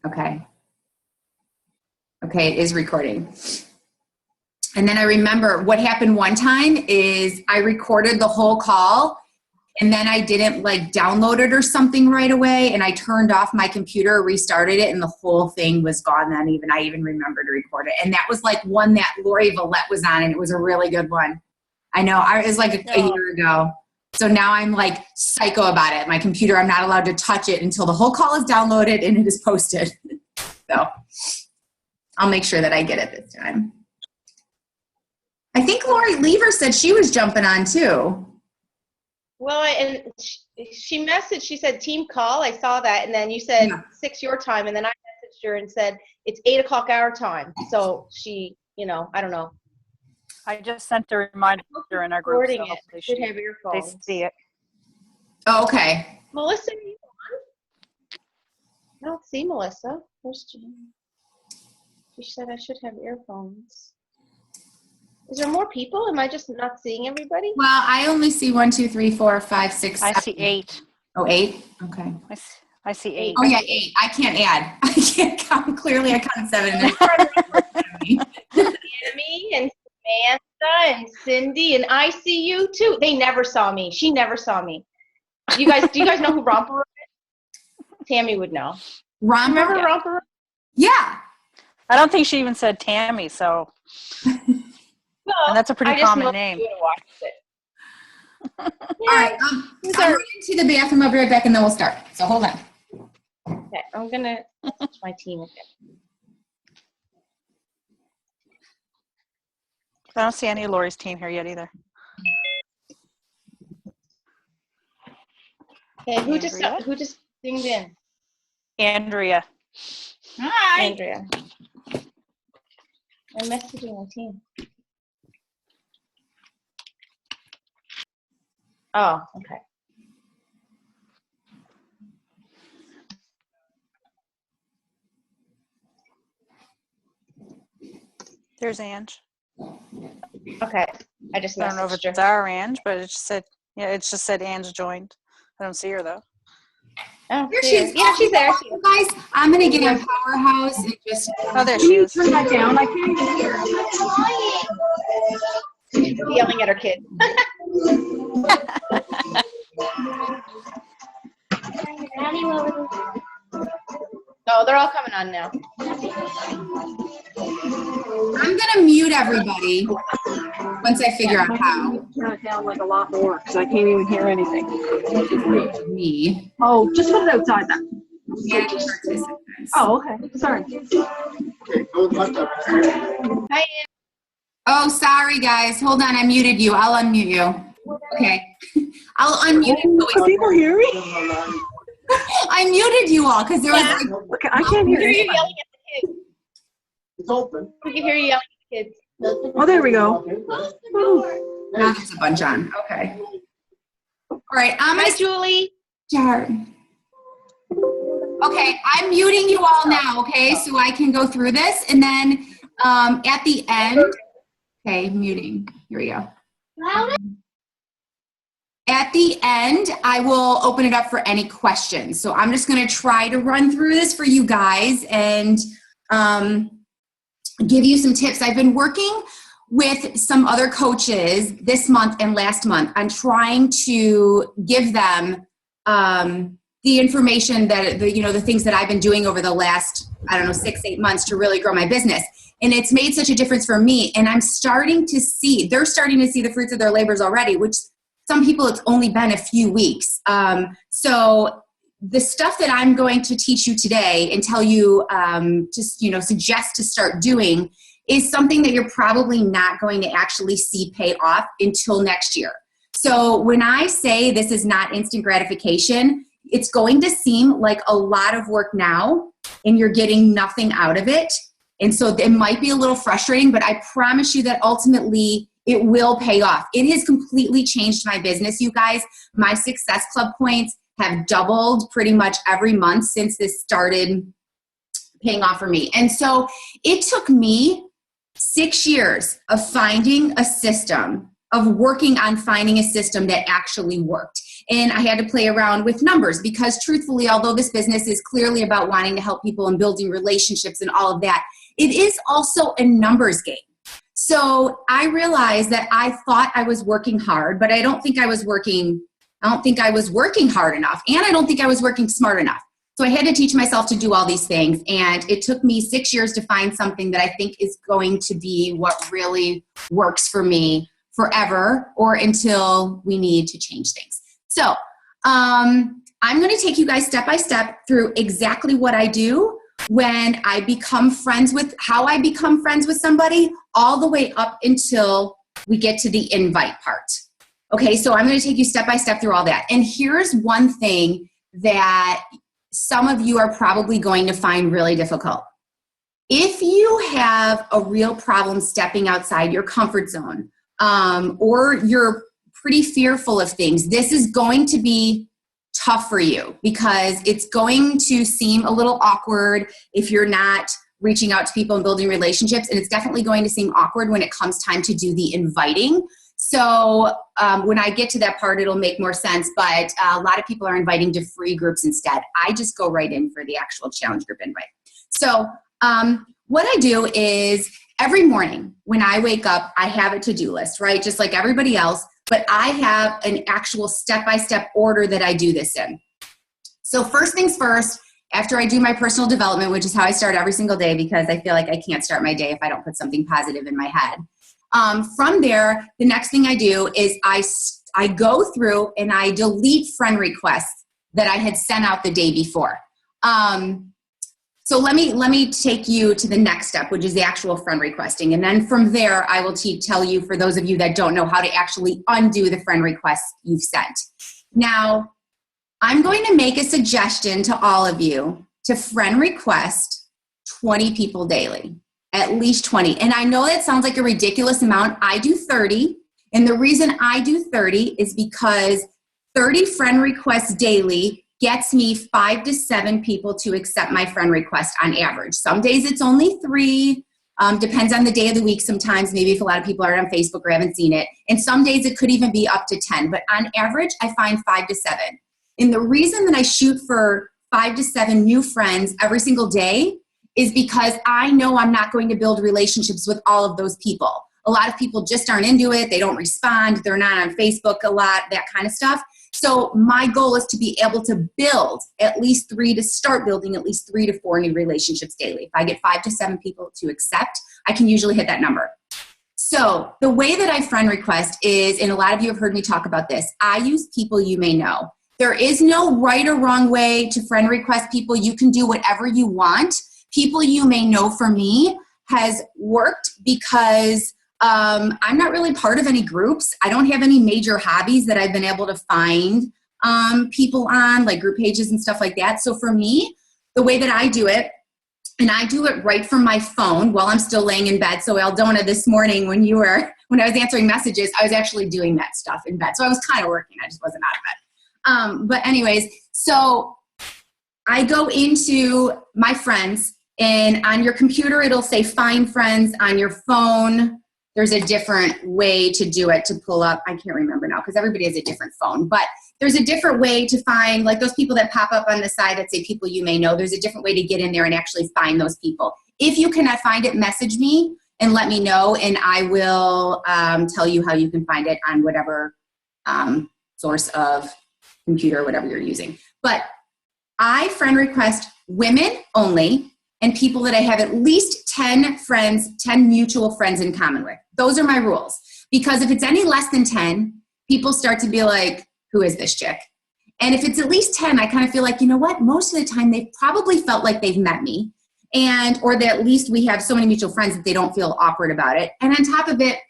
Okay. Okay, it is recording. And then I remember what happened one time is I recorded the whole call and then I didn't like download it or something right away. And I turned off my computer, restarted it, and the whole thing was gone then. I even remember to record it. And that was like one that Lori Vallette was on, and it was a really good one. I know, it was like a year ago. So now I'm like psycho about it. My computer, I'm not allowed to touch it until the whole call is downloaded and it is posted. So I'll make sure that I get it this time. I think Lori Lever said she was jumping on too. Well, and she messaged, she said team call. I saw that. And then you said 6 your time. And then I messaged her and said, it's 8 o'clock our time. So she, I don't know. I just sent a reminder in our group. So they should have earphones. They see it. Oh, okay. Melissa, are you on? I don't see Melissa. Where's Jean? She said I should have earphones. Is there more people? Am I just not seeing everybody? Well, I only see 1, 2, 3, 4, 5, 6, 7. I see 8. Oh, 8? Okay. I see 8. Oh, yeah, 8. I can't add. I can't count. Clearly, I counted 7. Tammy and Samantha and Cindy, and I see you too. They never saw me. She never saw me. Do you guys know who Romper is? Tammy would know. Remember Romper? Yeah. I don't think she even said Tammy, so. And that's a pretty common name. All right. I'm running to the bathroom. I'll be right back, and then we'll start. So hold on. Okay, I'm going to switch my team again. I don't see any of Lori's team here yet either. Okay, who just dinged in? Andrea. Hi. Andrea. I'm messaging my team. Oh, okay. There's Ange. Okay. I don't know if it's our Ange, but it just said Ange joined. I don't see her though. Oh, here she is. Yeah, she's there. You guys, I'm gonna get on Powerhouse and just. Oh, there she is. Turn that down. I can't even hear. She's yelling at her kid. No, they're all coming on now. I'm gonna mute everybody once I figure out how. Turn it down like a lot more because I can't even hear anything. Me. Oh, just put it outside then. Yeah, participants. Oh, okay. Sorry. Hi, Oh, sorry, guys. Hold on. I muted you. I'll unmute you. Okay. I'll unmute you. Can people hear me? I muted you all because there was like. Okay, I can't hear you. you. Yelling at the kids. It's open. We can hear you yelling at the kids. Oh, there we go. Now there's a bunch on. Okay. All right. Hi, Julie. Start. Okay, I'm muting you all now, okay, so I can go through this. And then at the end, okay, muting. Here we go. At the end, I will open it up for any questions. So I'm just going to try to run through this for you guys and give you some tips. I've been working with some other coaches this month and last month on trying to give them the information that, the things that I've been doing over the last, 6-8 months to really grow my business. And it's made such a difference for me. And they're starting to see the fruits of their labors already, which some people it's only been a few weeks. So the stuff that I'm going to teach you today and tell you, suggest to start doing is something that you're probably not going to actually see pay off until next year. So when I say this is not instant gratification, it's going to seem like a lot of work now and you're getting nothing out of it. And so it might be a little frustrating, but I promise you that ultimately it will pay off. It has completely changed my business, you guys. My Success Club points have doubled pretty much every month since this started paying off for me. And so it took me 6 years of working on finding a system that actually worked. And I had to play around with numbers because truthfully, although this business is clearly about wanting to help people and building relationships and all of that, it is also a numbers game. So I realized that I thought I was working hard, but I don't think I was working hard enough. And I don't think I was working smart enough. So I had to teach myself to do all these things. And it took me 6 years to find something that I think is going to be what really works for me forever or until we need to change things. So I'm going to take you guys step by step through exactly what I do when I become friends with, how I become friends with somebody, all the way up until we get to the invite part. Okay, so I'm going to take you step by step through all that. And here's one thing that some of you are probably going to find really difficult. If you have a real problem stepping outside your comfort zone, or you're pretty fearful of things, this is going to be tough for you because it's going to seem a little awkward if you're not reaching out to people and building relationships, and it's definitely going to seem awkward when it comes time to do the inviting. So when I get to that part, it'll make more sense, but a lot of people are inviting to free groups instead. I just go right in for the actual challenge group invite. So what I do is every morning when I wake up, I have a to-do list, right? Just like everybody else, but I have an actual step-by-step order that I do this in. So first things first, after I do my personal development, which is how I start every single day because I feel like I can't start my day if I don't put something positive in my head. From there, the next thing I do is I go through and I delete friend requests that I had sent out the day before. So let me take you to the next step, which is the actual friend requesting. And then from there, I will tell you, for those of you that don't know, how to actually undo the friend requests you've sent. Now, I'm going to make a suggestion to all of you to friend request 20 people daily. At least 20. And I know that sounds like a ridiculous amount. I do 30. And the reason I do 30 is because 30 friend requests daily gets me 5 to 7 people to accept my friend request on average. Some days it's only 3. Depends on the day of the week sometimes. Maybe if a lot of people are on Facebook or haven't seen it. And some days it could even be up to 10. But on average, I find 5 to 7. And the reason that I shoot for 5 to 7 new friends every single day is because I know I'm not going to build relationships with all of those people. A lot of people just aren't into it. They don't respond. They're not on Facebook a lot, that kind of stuff. So my goal is to be able to build at least 3 to start building at least 3 to 4 new relationships daily. If I get 5 to 7 people to accept, I can usually hit that number. So the way that I friend request is, and a lot of you have heard me talk about this, I use people you may know. There is no right or wrong way to friend request people. You can do whatever you want. People you may know, for me, has worked because I'm not really part of any groups. I don't have any major hobbies that I've been able to find people on, like group pages and stuff like that. So for me, the way that I do it, and I do it right from my phone while I'm still laying in bed. So Aldona, this morning when I was answering messages, I was actually doing that stuff in bed. So I was kind of working. I just wasn't out of bed. But anyways, so I go into my friends, and on your computer, it'll say find friends. On your phone, there's a different way to do it, to pull up. I can't remember now because everybody has a different phone. But there's a different way to find, like those people that pop up on the side that say people you may know. There's a different way to get in there and actually find those people. If you cannot find it, message me and let me know, and I will tell you how you can find it on whatever source of computer, whatever you're using. But I friend request women only, and people that I have at least 10 friends, 10 mutual friends in common with. Those are my rules. Because if it's any less than 10, people start to be like, who is this chick? And if it's at least 10, I kind of feel like, you know what? Most of the time they've probably felt like they've met me, or that at least we have so many mutual friends that they don't feel awkward about it. And on top of it,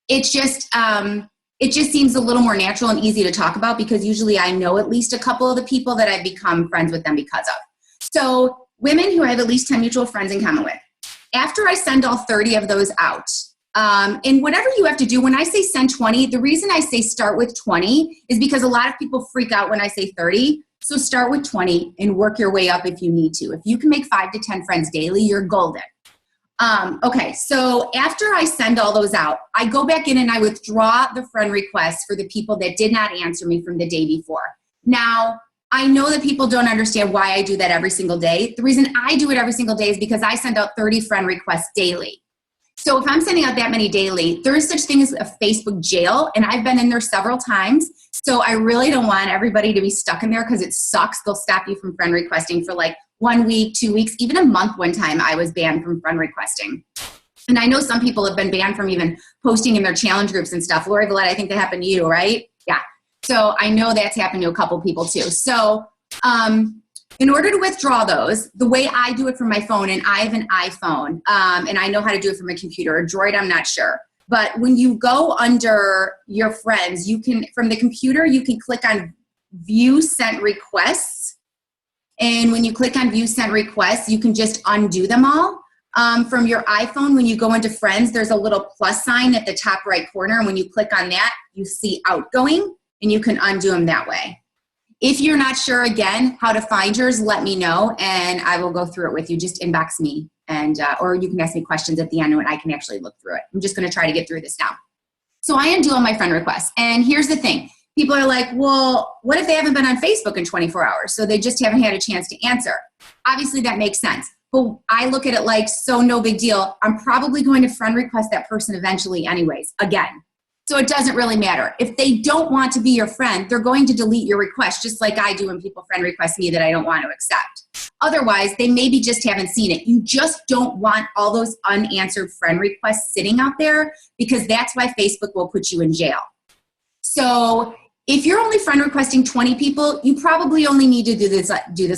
it just seems a little more natural and easy to talk about because usually I know at least a couple of the people that I've become friends with them because of. So women who I have at least 10 mutual friends in common with. After I send all 30 of those out, and whatever you have to do, when I say send 20, the reason I say start with 20 is because a lot of people freak out when I say 30. So start with 20 and work your way up if you need to. If you can make 5 to 10 friends daily, you're golden. Okay, so after I send all those out, I go back in and I withdraw the friend requests for the people that did not answer me from the day before. Now, I know that people don't understand why I do that every single day. The reason I do it every single day is because I send out 30 friend requests daily. So if I'm sending out that many daily, there is such thing as a Facebook jail, and I've been in there several times. So I really don't want everybody to be stuck in there because it sucks. They'll stop you from friend requesting for like 1 week, 2 weeks, even a month. One time I was banned from friend requesting. And I know some people have been banned from even posting in their challenge groups and stuff. Lori Vallette, I think that happened to you, right? Yeah. So I know that's happened to a couple people too. So in order to withdraw those, the way I do it from my phone, and I have an iPhone, and I know how to do it from a computer, a Droid, I'm not sure. But when you go under your friends, you can, from the computer, you can click on view sent requests. And when you click on view sent requests, you can just undo them all. From your iPhone, when you go into friends, there's a little plus sign at the top right corner. And when you click on that, you see outgoing, and you can undo them that way. If you're not sure, again, how to find yours, let me know, and I will go through it with you. Just inbox me, and or you can ask me questions at the end, and I can actually look through it. I'm just going to try to get through this now. So I undo all my friend requests, and here's the thing. People are like, well, what if they haven't been on Facebook in 24 hours, so they just haven't had a chance to answer? Obviously, that makes sense. But I look at it like, so no big deal. I'm probably going to friend request that person eventually anyways, again. So it doesn't really matter. If they don't want to be your friend, they're going to delete your request, just like I do when people friend request me that I don't want to accept. Otherwise, they maybe just haven't seen it. You just don't want all those unanswered friend requests sitting out there, because that's why Facebook will put you in jail. So if you're only friend requesting 20 people, you probably only need to do this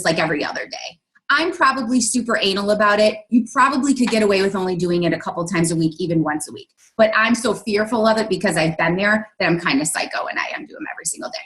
like every other day. I'm probably super anal about it. You probably could get away with only doing it a couple times a week, even once a week. But I'm so fearful of it because I've been there that I'm kind of psycho, and I undo them every single day.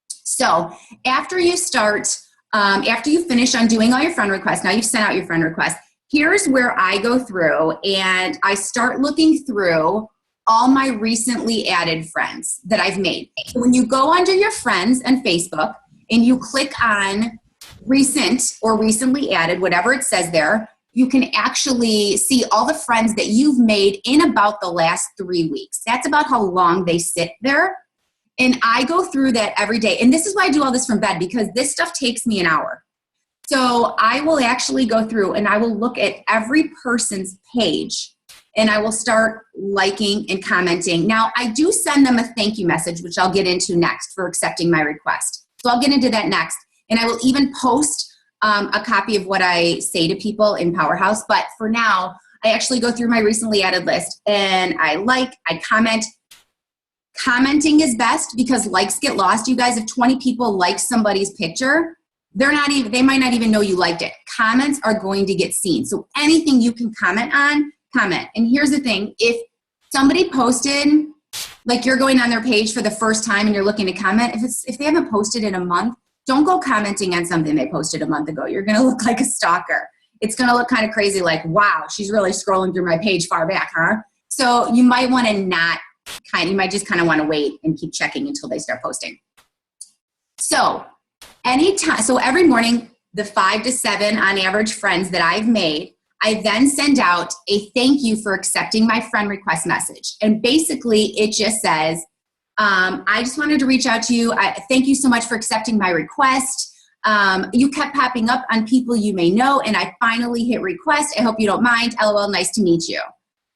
So after you start, after you finish undoing all your friend requests, now you've sent out your friend requests, here's where I go through and I start looking through all my recently added friends that I've made. So when you go under your friends and Facebook and you click on recent or recently added, whatever it says there, you can actually see all the friends that you've made in about the last 3 weeks. That's about how long they sit there. And I go through that every day. And this is why I do all this from bed, because this stuff takes me an hour. So I will actually go through and I will look at every person's page and I will start liking and commenting. Now, I do send them a thank you message, which I'll get into next, for accepting my request. So I'll get into that next. And I will even post a copy of what I say to people in Powerhouse. But for now, I actually go through my recently added list and I comment. Commenting is best because likes get lost. You guys, if 20 people like somebody's picture, they might not even know you liked it. Comments are going to get seen. So anything you can comment on, comment. And here's the thing. If somebody posted, like you're going on their page for the first time and you're looking to comment, if they haven't posted in a month, don't go commenting on something they posted a month ago. You're going to look like a stalker. It's going to look kind of crazy, like, wow, she's really scrolling through my page far back, huh? So you might want to you might just kind of want to wait and keep checking until they start posting. So every morning, the 5 to 7 on average friends that I've made, I then send out a thank you for accepting my friend request message. And basically it just says, I just wanted to reach out to you. Thank you so much for accepting my request. You kept popping up on people you may know, and I finally hit request. I hope you don't mind. LOL, nice to meet you.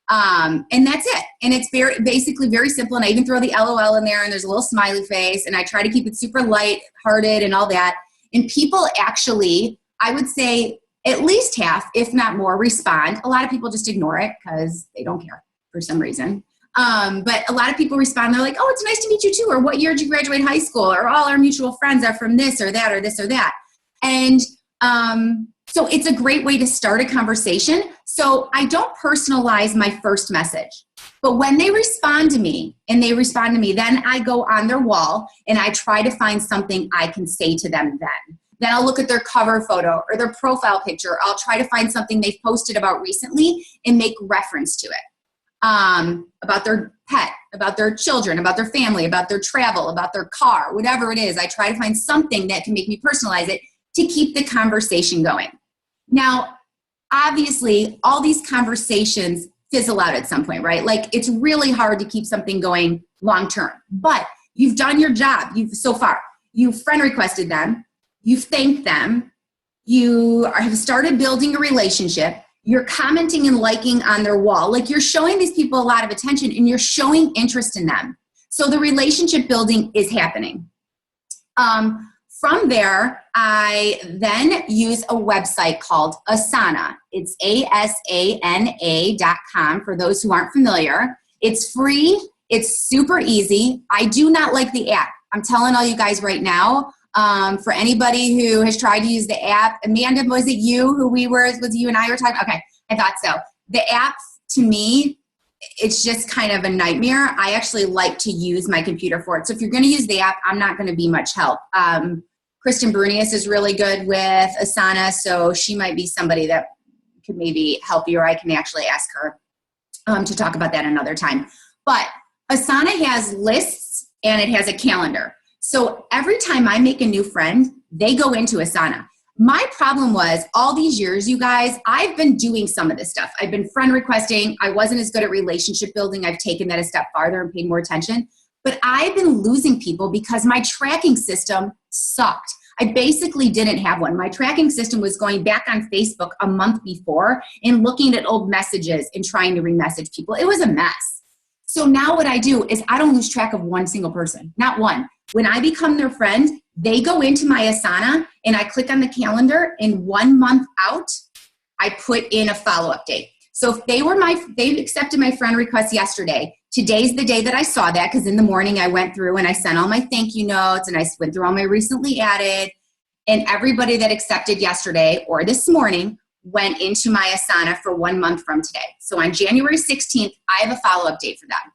And that's it. And it's basically very simple. And I even throw the LOL in there, and there's a little smiley face, and I try to keep it super light-hearted and all that. And people actually, I would say at least half, if not more, respond. A lot of people just ignore it because they don't care for some reason. But a lot of people respond. They're like, oh, it's nice to meet you too. Or what year did you graduate high school? Or all our mutual friends are from this or that or this or that. And so it's a great way to start a conversation. So I don't personalize my first message. But when they respond to me, then I go on their wall and I try to find something I can say to them then. Then I'll look at their cover photo or their profile picture. I'll try to find something they've posted about recently and make reference to it. About their pet, about their children, about their family, about their travel, about their car, whatever it is. I try to find something that can make me personalize it to keep the conversation going. Now, obviously all these conversations fizzle out at some point, right? Like it's really hard to keep something going long term, but you've done your job. You've friend requested them, you've thanked them, you have started building a relationship, you're commenting and liking on their wall. Like you're showing these people a lot of attention and you're showing interest in them. So the relationship building is happening. From there, I then use a website called Asana. It's ASANA.com for those who aren't familiar. It's free. It's super easy. I do not like the app. I'm telling all you guys right now, for anybody who has tried to use the app, Amanda, was it you was you and I were talking? Okay, I thought so. The app, to me, it's just kind of a nightmare. I actually like to use my computer for it. So if you're going to use the app, I'm not going to be much help. Kristen Brunius is really good with Asana, so she might be somebody that could maybe help you, or I can actually ask her to talk about that another time. But Asana has lists and it has a calendar. So every time I make a new friend, they go into Asana. My problem was all these years, you guys, I've been doing some of this stuff. I've been friend requesting. I wasn't as good at relationship building. I've taken that a step farther and paid more attention. But I've been losing people because my tracking system sucked. I basically didn't have one. My tracking system was going back on Facebook a month before and looking at old messages and trying to remessage people. It was a mess. So now what I do is I don't lose track of one single person, not one. When I become their friend, they go into my Asana and I click on the calendar, and 1 month out, I put in a follow-up date. So if they accepted my friend request yesterday, today's the day that I saw that, because in the morning I went through and I sent all my thank you notes and I went through all my recently added, and everybody that accepted yesterday or this morning went into my Asana for 1 month from today. So on January 16th, I have a follow-up date for them.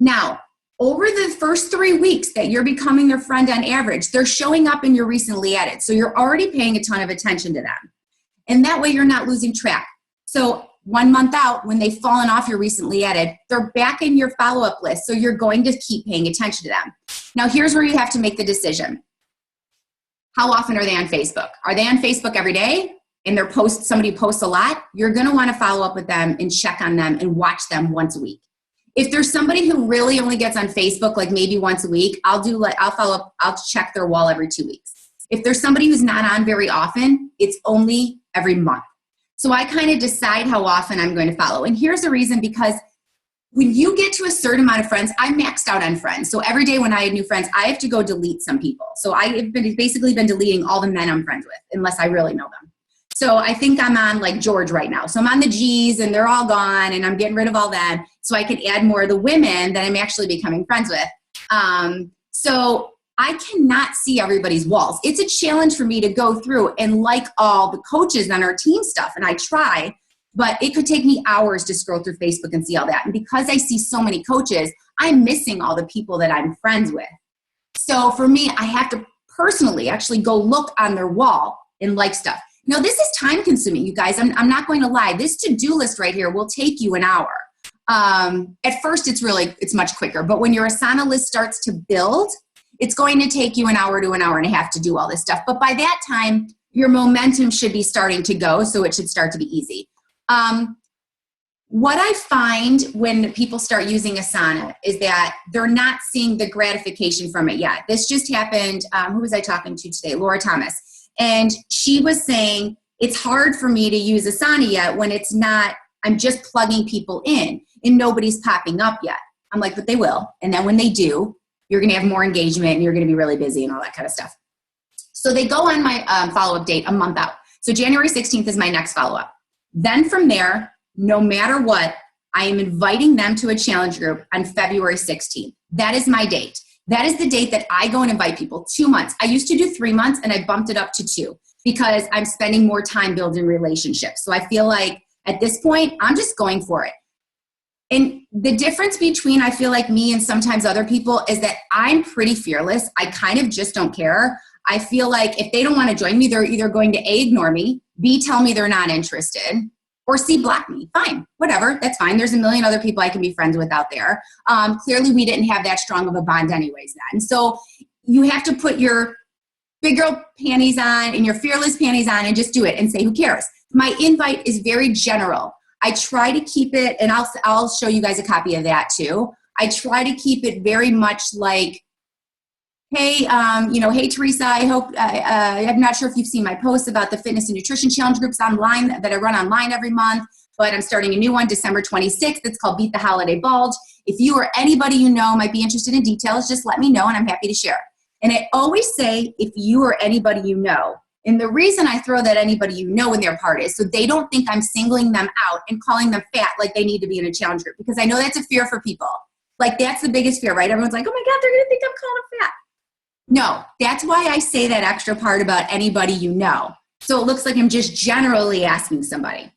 Now, over the first 3 weeks that you're becoming their friend on average, they're showing up in your recently added. So you're already paying a ton of attention to them. And that way you're not losing track. So 1 month out, when they've fallen off your recently added, they're back in your follow-up list. So you're going to keep paying attention to them. Now here's where you have to make the decision. How often are they on Facebook? Are they on Facebook every day and somebody posts a lot? You're going to want to follow up with them and check on them and watch them once a week. If there's somebody who really only gets on Facebook like maybe once a week, I'll follow up, I'll check their wall every 2 weeks. If there's somebody who's not on very often, it's only every month. So I kind of decide how often I'm going to follow. And here's the reason, because when you get to a certain amount of friends, I maxed out on friends. So every day when I had new friends, I have to go delete some people. So I've basically been deleting all the men I'm friends with, unless I really know them. So I think I'm on like George right now. So I'm on the G's and they're all gone and I'm getting rid of all them so I can add more of the women that I'm actually becoming friends with. So I cannot see everybody's walls. It's a challenge for me to go through and like all the coaches on our team stuff. And I try, but it could take me hours to scroll through Facebook and see all that. And because I see so many coaches, I'm missing all the people that I'm friends with. So for me, I have to personally actually go look on their wall and like stuff. Now, this is time consuming, you guys. I'm not going to lie. This to-do list right here will take you an hour. At first, it's much quicker. But when your Asana list starts to build, it's going to take you an hour to an hour and a half to do all this stuff. But by that time, your momentum should be starting to go, so it should start to be easy. What I find when people start using Asana is that they're not seeing the gratification from it yet. This just happened. Who was I talking to today? Laura Thomas. And she was saying, it's hard for me to use Asana yet when it's not, I'm just plugging people in and nobody's popping up yet. I'm like, but they will. And then when they do, you're going to have more engagement and you're going to be really busy and all that kind of stuff. So they go on my follow-up date a month out. So January 16th is my next follow-up. Then from there, no matter what, I am inviting them to a challenge group on February 16th. That is my date. That is the date that I go and invite people. 2 months. I used to do 3 months and I bumped it up to 2 because I'm spending more time building relationships. So I feel like at this point, I'm just going for it. And the difference between I feel like me and sometimes other people is that I'm pretty fearless. I kind of just don't care. I feel like if they don't want to join me, they're either going to A, ignore me, B, tell me they're not interested, or C, block me. Fine, whatever, that's fine. There's a million other people I can be friends with out there. Clearly, we didn't have that strong of a bond anyways then. So you have to put your big girl panties on and your fearless panties on and just do it and say, who cares? my invite is very general. I try to keep it, and I'll show you guys a copy of that too. I try to keep it very much like, hey, hey, Teresa, I hope, I'm not sure if you've seen my posts about the fitness and nutrition challenge groups online that I run online every month, but I'm starting a new one December 26th. It's called Beat the Holiday Bulge. If you or anybody you know might be interested in details, just let me know and I'm happy to share. And I always say, if you or anybody you know, and the reason I throw that anybody you know in their part is so they don't think I'm singling them out and calling them fat like they need to be in a challenge group, because I know that's a fear for people. Like, that's the biggest fear, right? Everyone's like, oh my God, they're going to think I'm calling them fat. No, that's why I say that extra part about anybody you know. So it looks like I'm just generally asking somebody.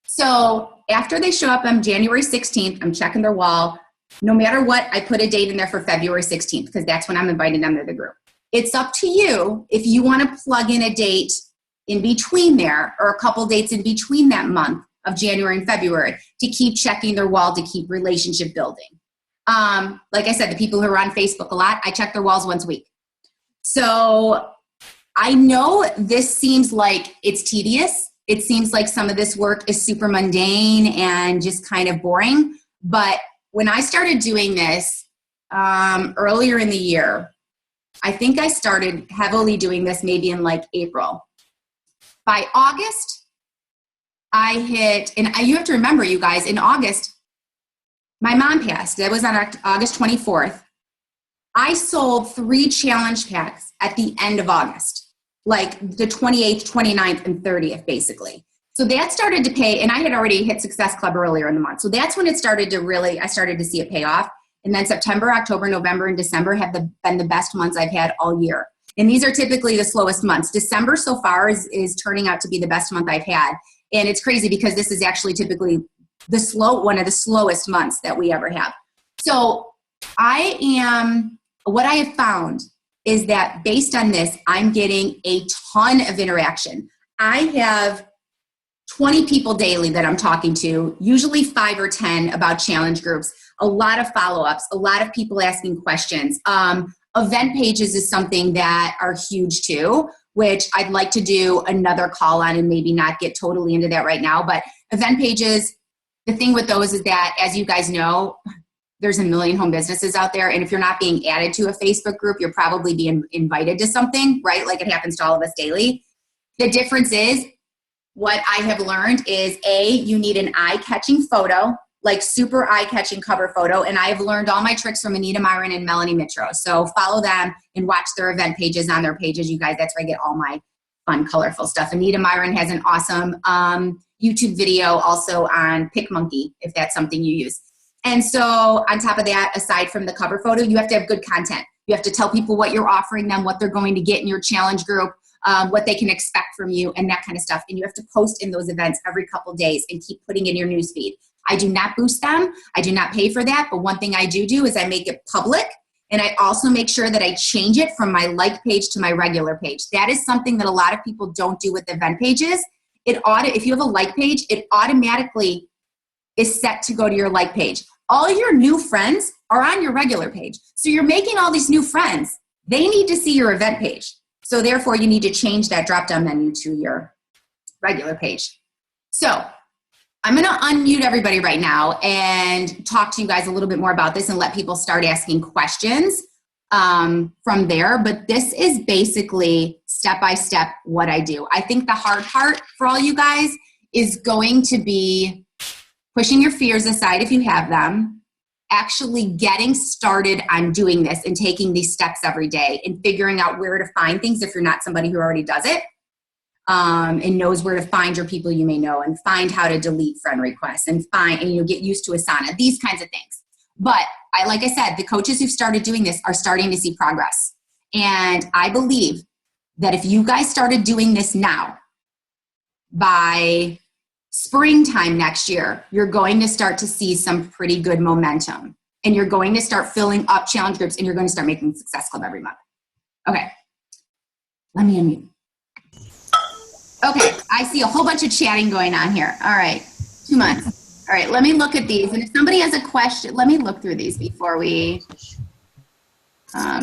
So after they show up on January 16th, I'm checking their wall. No matter what, I put a date in there for February 16th because that's when I'm inviting them to the group. It's up to you if you want to plug in a date in between there or a couple dates in between that month of January and February to keep checking their wall, to keep relationship building. Like I said, the people who are on Facebook a lot, I check their walls once a week. So I know this seems like it's tedious. It seems like some of this work is super mundane and just kind of boring. But when I started doing this earlier in the year, I think I started heavily doing this maybe in like April. By August, I hit, and you have to remember, you guys, in August, my mom passed. That was on August 24th. I sold 3 challenge packs at the end of August, like the 28th, 29th, and 30th, basically. So that started to pay, and I had already hit Success Club earlier in the month. So that's when it started to really, I started to see it pay off. And then September, October, November, and December have been the best months I've had all year. And these are typically the slowest months. December so far is turning out to be the best month I've had. And it's crazy because this is actually typically one of the slowest months that we ever have. So what I have found is that based on this, I'm getting a ton of interaction. I have 20 people daily that I'm talking to, usually 5 or 10 about challenge groups, a lot of follow-ups, a lot of people asking questions. Event pages is something that are huge too, which I'd like to do another call on and maybe not get totally into that right now. But event pages, the thing with those is that, as you guys know, there's a million home businesses out there. And if you're not being added to a Facebook group, you're probably being invited to something, right? Like it happens to all of us daily. The difference is, what I have learned is you need an eye-catching photo, like super eye-catching cover photo. And I've learned all my tricks from Anita Myron and Melanie Mitro. So follow them and watch their event pages on their pages. You guys, that's where I get all my fun, colorful stuff. Anita Myron has an awesome YouTube video also on PicMonkey, if that's something you use. And so on top of that, aside from the cover photo, you have to have good content. You have to tell people what you're offering them, what they're going to get in your challenge group, what they can expect from you, and that kind of stuff. And you have to post in those events every couple days and keep putting in your newsfeed. I do not boost them. I do not pay for that. But one thing I do is I make it public. And I also make sure that I change it from my like page to my regular page. That is something that a lot of people don't do with event pages. If you have a like page, it automatically is set to go to your like page. All your new friends are on your regular page. So you're making all these new friends. They need to see your event page. So therefore, you need to change that drop-down menu to your regular page. So I'm going to unmute everybody right now and talk to you guys a little bit more about this and let people start asking questions from there. But this is basically step-by-step what I do. I think the hard part for all you guys is going to be pushing your fears aside if you have them, actually getting started on doing this and taking these steps every day and figuring out where to find things if you're not somebody who already does it. And knows where to find your people you may know and find how to delete friend requests and get used to Asana, these kinds of things. But like I said, the coaches who've started doing this are starting to see progress. And I believe that if you guys started doing this now, by springtime next year, you're going to start to see some pretty good momentum. And you're going to start filling up challenge groups and you're going to start making Success Club every month. Okay, let me unmute. Okay, I see a whole bunch of chatting going on here. All right, 2 months. All right, let me look at these. And if somebody has a question, let me look through these before we,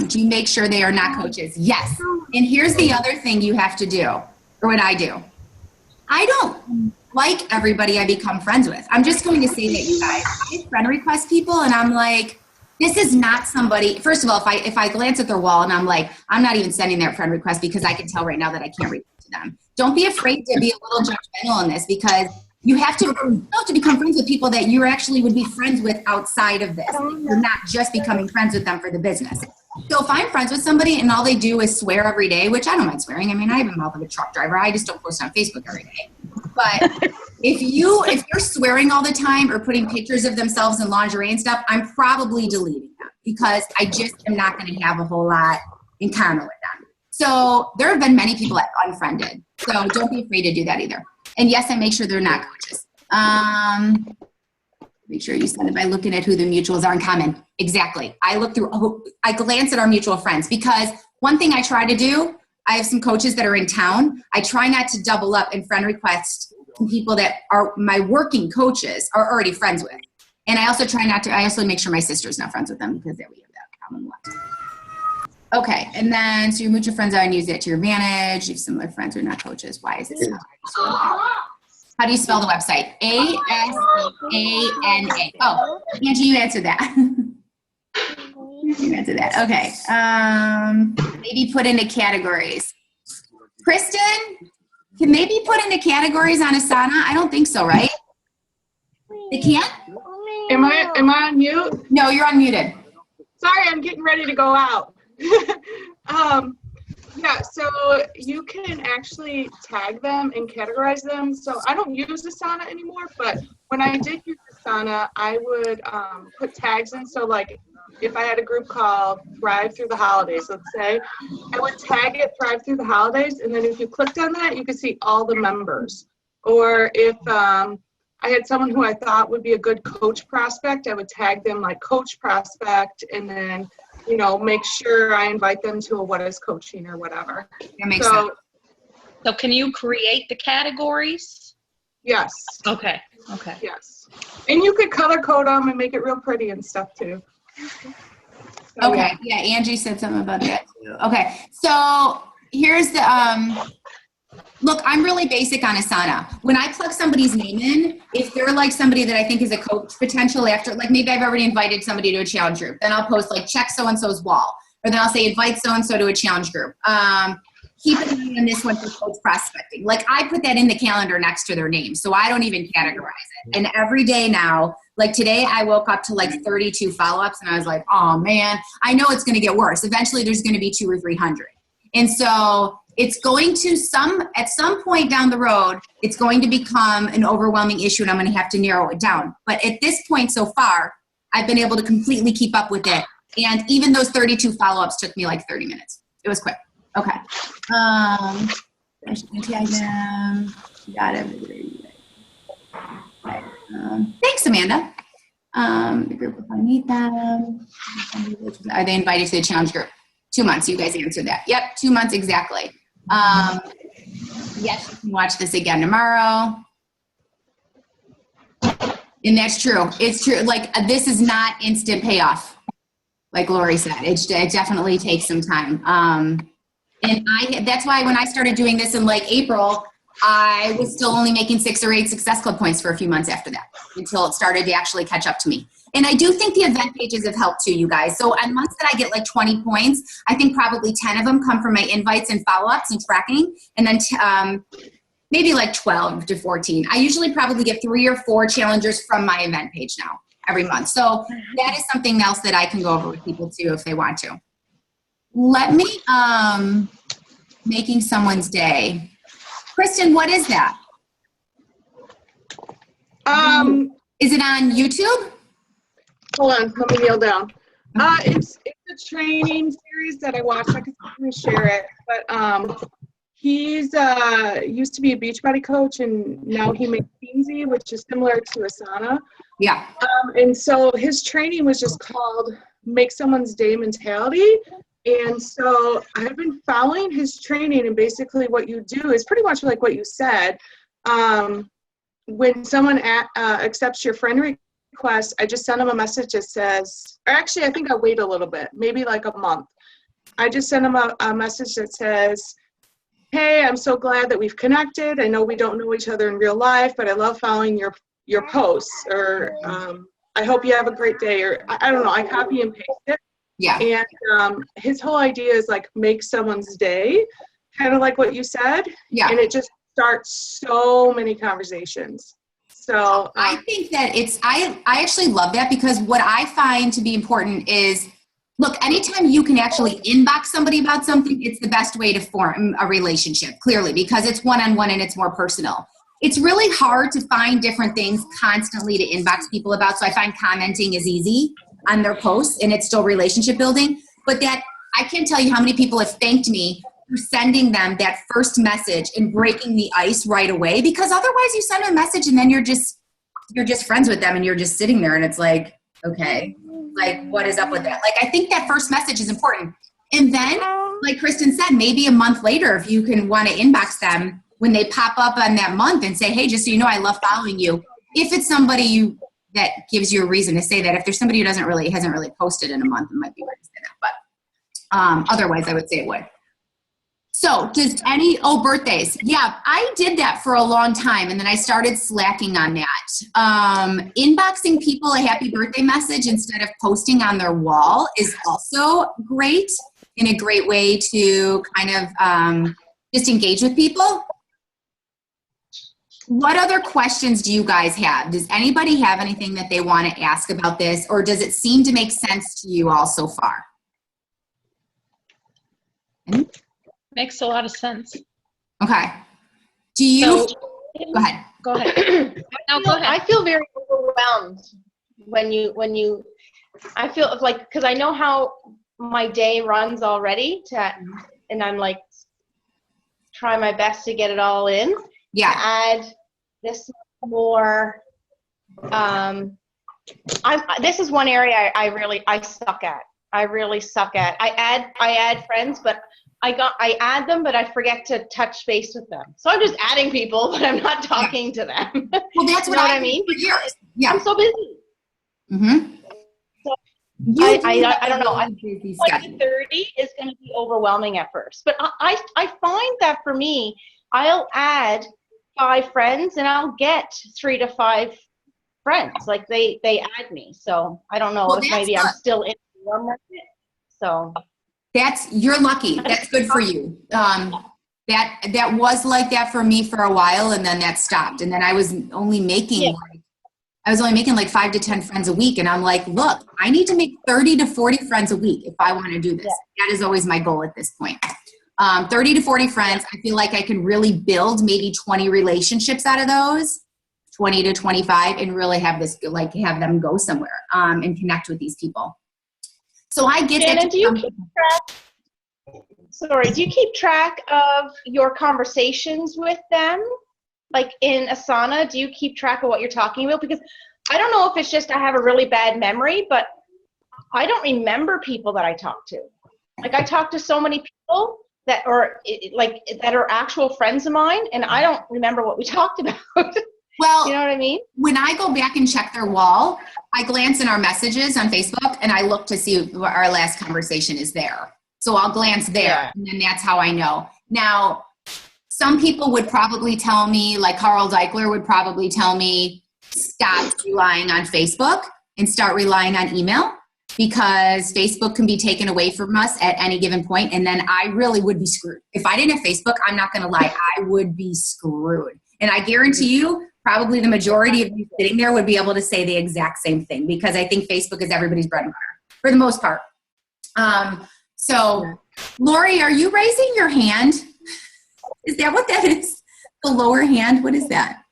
do you make sure they are not coaches? Yes. And here's the other thing you have to do, or what I do. I don't like everybody I become friends with. I'm just going to say that, you guys, I friend request people and I'm like, this is not somebody. First of all, if I glance at their wall and I'm like, I'm not even sending their friend request because I can tell right now that I can't reach to them. Don't be afraid to be a little judgmental in this, because you have to become friends with people that you actually would be friends with outside of this. You're not just becoming friends with them for the business. So if I'm friends with somebody and all they do is swear every day, which I don't mind swearing. I mean, I have a mouth of a truck driver. I just don't post on Facebook every day. But if you're swearing all the time or putting pictures of themselves in lingerie and stuff, I'm probably deleting them, because I just am not going to have a whole lot in common with them. So there have been many people I've unfriended. So don't be afraid to do that either. And yes, I make sure they're not coaches. Make sure you send it by looking at who the mutuals are in common. Exactly. I glance at our mutual friends, because one thing I try to do, I have some coaches that are in town. I try not to double up and friend request people that are my working coaches are already friends with. And I also make sure my sister's not friends with them, because then we have that common left. Okay. And then, so your mutual friends are, and use it to your advantage. You have similar friends who are not coaches. Why is this? How do you spell the website? ASANA. Oh, Angie, you answered that. You answered that. Okay. Maybe put into categories. Kristen, can they be put into categories on Asana? I don't think so, right? They can't? Am I on mute? No, you're unmuted. Sorry, I'm getting ready to go out. Yeah, so you can actually tag them and categorize them. So I don't use Asana anymore, but when I did use Asana, I would put tags in. So like if I had a group called Thrive Through the Holidays, let's say, I would tag it Thrive Through the Holidays. And then if you clicked on that, you could see all the members. Or if I had someone who I thought would be a good coach prospect, I would tag them like coach prospect, and then make sure I invite them to a What Is Coaching or whatever. That makes sense. So can you create the categories? Yes. Okay. Yes. And you could color code them and make it real pretty and stuff too. So, Okay. Yeah, Angie said something about that too. Okay. So here's the, look, I'm really basic on Asana. When I plug somebody's name in, if they're like somebody that I think is a coach potential after, like maybe I've already invited somebody to a challenge group, then I'll post like check so-and-so's wall. Or then I'll say invite so-and-so to a challenge group. Keep an eye on this one for coach prospecting. Like I put that in the calendar next to their name, so I don't even categorize it. And every day now, like today I woke up to like 32 follow-ups and I was like, oh man, I know it's going to get worse. Eventually there's going to be 200 or 300. And so it's going to at some point down the road, it's going to become an overwhelming issue and I'm going to have to narrow it down. But at this point so far, I've been able to completely keep up with it. And even those 32 follow-ups took me like 30 minutes. It was quick. Okay. I should tag them. Got everything. Okay. Thanks, Amanda. The group will probably meet them. Are they invited to the challenge group? 2 months. You guys answered that. Yep, 2 months exactly. Yes, you can watch this again tomorrow. And that's true. It's true. Like this is not instant payoff. Like Lori said, it definitely takes some time. And that's why when I started doing this in like April, I was still only making 6 or 8 Success Club points for a few months after that, until it started to actually catch up to me. And I do think the event pages have helped too, you guys. So on months that I get like 20 points, I think probably 10 of them come from my invites and follow-ups and tracking. And then maybe like 12 to 14. I usually probably get 3 or 4 challengers from my event page now every month. So that is something else that I can go over with people too if they want to. Let me, making someone's day. Kristen, what is that? Is it on YouTube? Hold on, let me kneel down. It's a training series that I watch. I can share it, but he's used to be a Beachbody coach, and now he makes Teamsy, which is similar to Asana. Yeah. And so his training was just called Make Someone's Day Mentality. And so I've been following his training, and basically what you do is pretty much like what you said. When someone accepts your friend request, I just send them a message that says, or actually I think I wait a little bit, maybe like a month. I just send them a message that says, hey, I'm so glad that we've connected. I know we don't know each other in real life, but I love following your posts, or I hope you have a great day, or I don't know, I copy and paste it. Yeah. And his whole idea is like make someone's day, kind of like what you said. Yeah. And it just starts so many conversations. So I think that I actually love that, because what I find to be important is, look, anytime you can actually inbox somebody about something, it's the best way to form a relationship, clearly, because it's one-on-one and it's more personal. It's really hard to find different things constantly to inbox people about. So I find commenting is easy on their posts and it's still relationship building. But that, I can't tell you how many people have thanked me for sending them that first message and breaking the ice right away, because otherwise you send a message and then you're just friends with them and you're just sitting there and it's like, okay, like what is up with that? Like, I think that first message is important. And then, like Kristen said, maybe a month later, if you can want to inbox them when they pop up on that month and say, hey, just so you know, I love following you. If it's somebody that gives you a reason to say that. If there's somebody who hasn't really posted in a month, it might be weird to say that. But otherwise I would say it would. So birthdays. Yeah, I did that for a long time and then I started slacking on that. Inboxing people a happy birthday message instead of posting on their wall is also great, and a great way to kind of just engage with people. What other questions do you guys have? Does anybody have anything that they want to ask about this, or does it seem to make sense to you all so far? Makes a lot of sense. Okay. Do you, go ahead. Go ahead. No, go ahead. I feel very overwhelmed when you, I feel like, because I know how my day runs already, and I'm like, try my best to get it all in. Yeah. Add this more. This is one area I suck at. I really suck at. I add friends, but I add them, but I forget to touch base with them. So I'm just adding people, but I'm not talking to them. Well, that's what I mean. For years. Yeah. I'm so busy. Mm-hmm. So I don't know. I think like 30 is going to be overwhelming at first, but I find that for me, I'll add 5 friends and I'll get 3 to 5 friends. Like they add me. So I don't know if maybe I'm still in the warm market. So you're lucky. That's good for you. That was like that for me for a while, and then that stopped. And then I was only making like 5 to 10 friends a week. And I'm like, look, I need to make 30 to 40 friends a week if I want to do this. Yeah. That is always my goal at this point. 30 to 40 friends. I feel like I can really build maybe 20 relationships out of those, 20 to 25, and really have them go somewhere and connect with these people. So I get that. And do you keep track of your conversations with them? Like in Asana, do you keep track of what you're talking about? Because I don't know if it's just I have a really bad memory, but I don't remember people that I talk to. Like I talk to so many people that are actual friends of mine, and I don't remember what we talked about. Well, you know what I mean? When I go back and check their wall, I glance in our messages on Facebook and I look to see what our last conversation is there. So I'll glance there, and then that's how I know. Now, some people would probably tell me, like Carl Deichler would probably tell me, stop relying on Facebook and start relying on email, because Facebook can be taken away from us at any given point, and then I really would be screwed. If I didn't have Facebook, I'm not going to lie, I would be screwed. And I guarantee you, probably the majority of you sitting there would be able to say the exact same thing, because I think Facebook is everybody's bread and butter for the most part. So Lori, are you raising your hand? Is that what that is? The lower hand? What is that?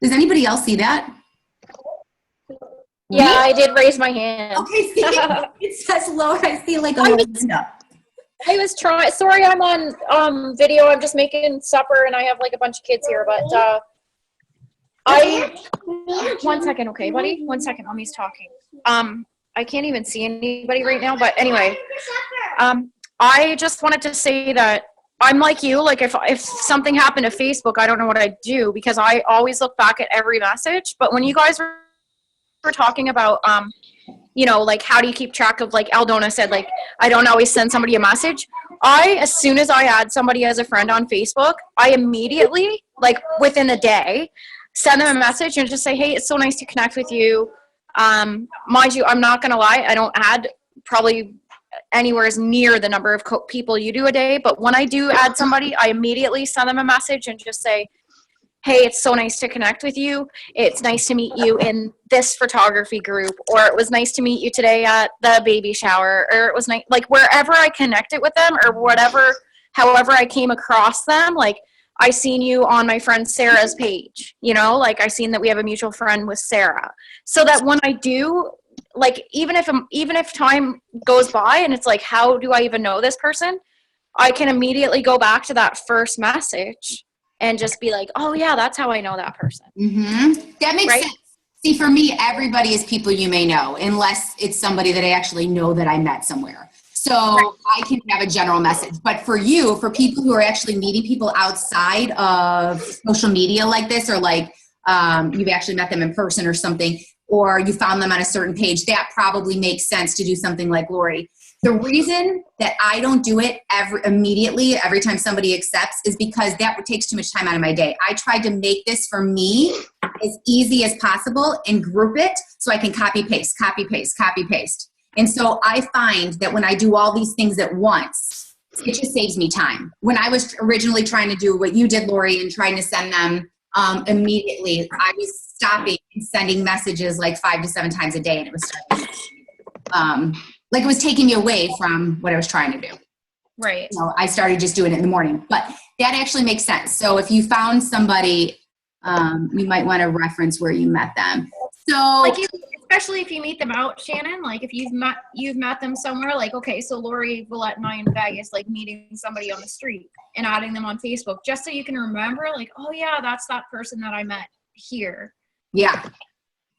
Does anybody else see that? Yeah, I did raise my hand. Okay, see, it says lower. I see like a little hand up. I was trying. Sorry, I'm on video. I'm just making supper, and I have like a bunch of kids here. But one second, okay, buddy. 1 second. Mommy's talking. I can't even see anybody right now. But anyway, I just wanted to say that I'm like you. Like if something happened to Facebook, I don't know what I'd do, because I always look back at every message. But when you guys were talking about you know, like, how do you keep track of, like Aldona said, like, I don't always send somebody a message. As soon as I add somebody as a friend on Facebook, I immediately, like, within a day, send them a message and just say, hey, it's so nice to connect with you. Mind you, I'm not going to lie, I don't add probably anywhere near the number of people you do a day, but when I do add somebody, I immediately send them a message and just say, hey, it's so nice to connect with you. It's nice to meet you in this photography group, or it was nice to meet you today at the baby shower, or it was nice, like, wherever I connected with them or whatever, however I came across them, like, I seen you on my friend Sarah's page, you know, like, I seen that we have a mutual friend with Sarah. So that when I do, like, even if time goes by and it's like, how do I even know this person? I can immediately go back to that first message and just be like, oh yeah, that's how I know that person. Mm-hmm. That makes Right? sense. See, for me, everybody is people you may know, unless it's somebody that I actually know that I met somewhere. So I can have a general message. But for you, for people who are actually meeting people outside of social media like this, or like you've actually met them in person or something, or you found them on a certain page, that probably makes sense to do something like Lori. The reason that I don't do it immediately every time somebody accepts is because that takes too much time out of my day. I tried to make this for me as easy as possible and group it so I can copy paste. And so I find that when I do all these things at once, it just saves me time. When I was originally trying to do what you did, Lori, and trying to send them immediately, I was stopping and sending messages like 5 to 7 times a day, and it was like it was taking me away from what I was trying to do. Right. So I started just doing it in the morning, but that actually makes sense. So if you found somebody, you might want to reference where you met them. So Like, especially if you meet them out, Shannon, like, if you've met them somewhere, like, okay, so Lori Villette and I in Vegas, like, meeting somebody on the street and adding them on Facebook, just so you can remember, like, oh yeah, that's that person that I met here. yeah.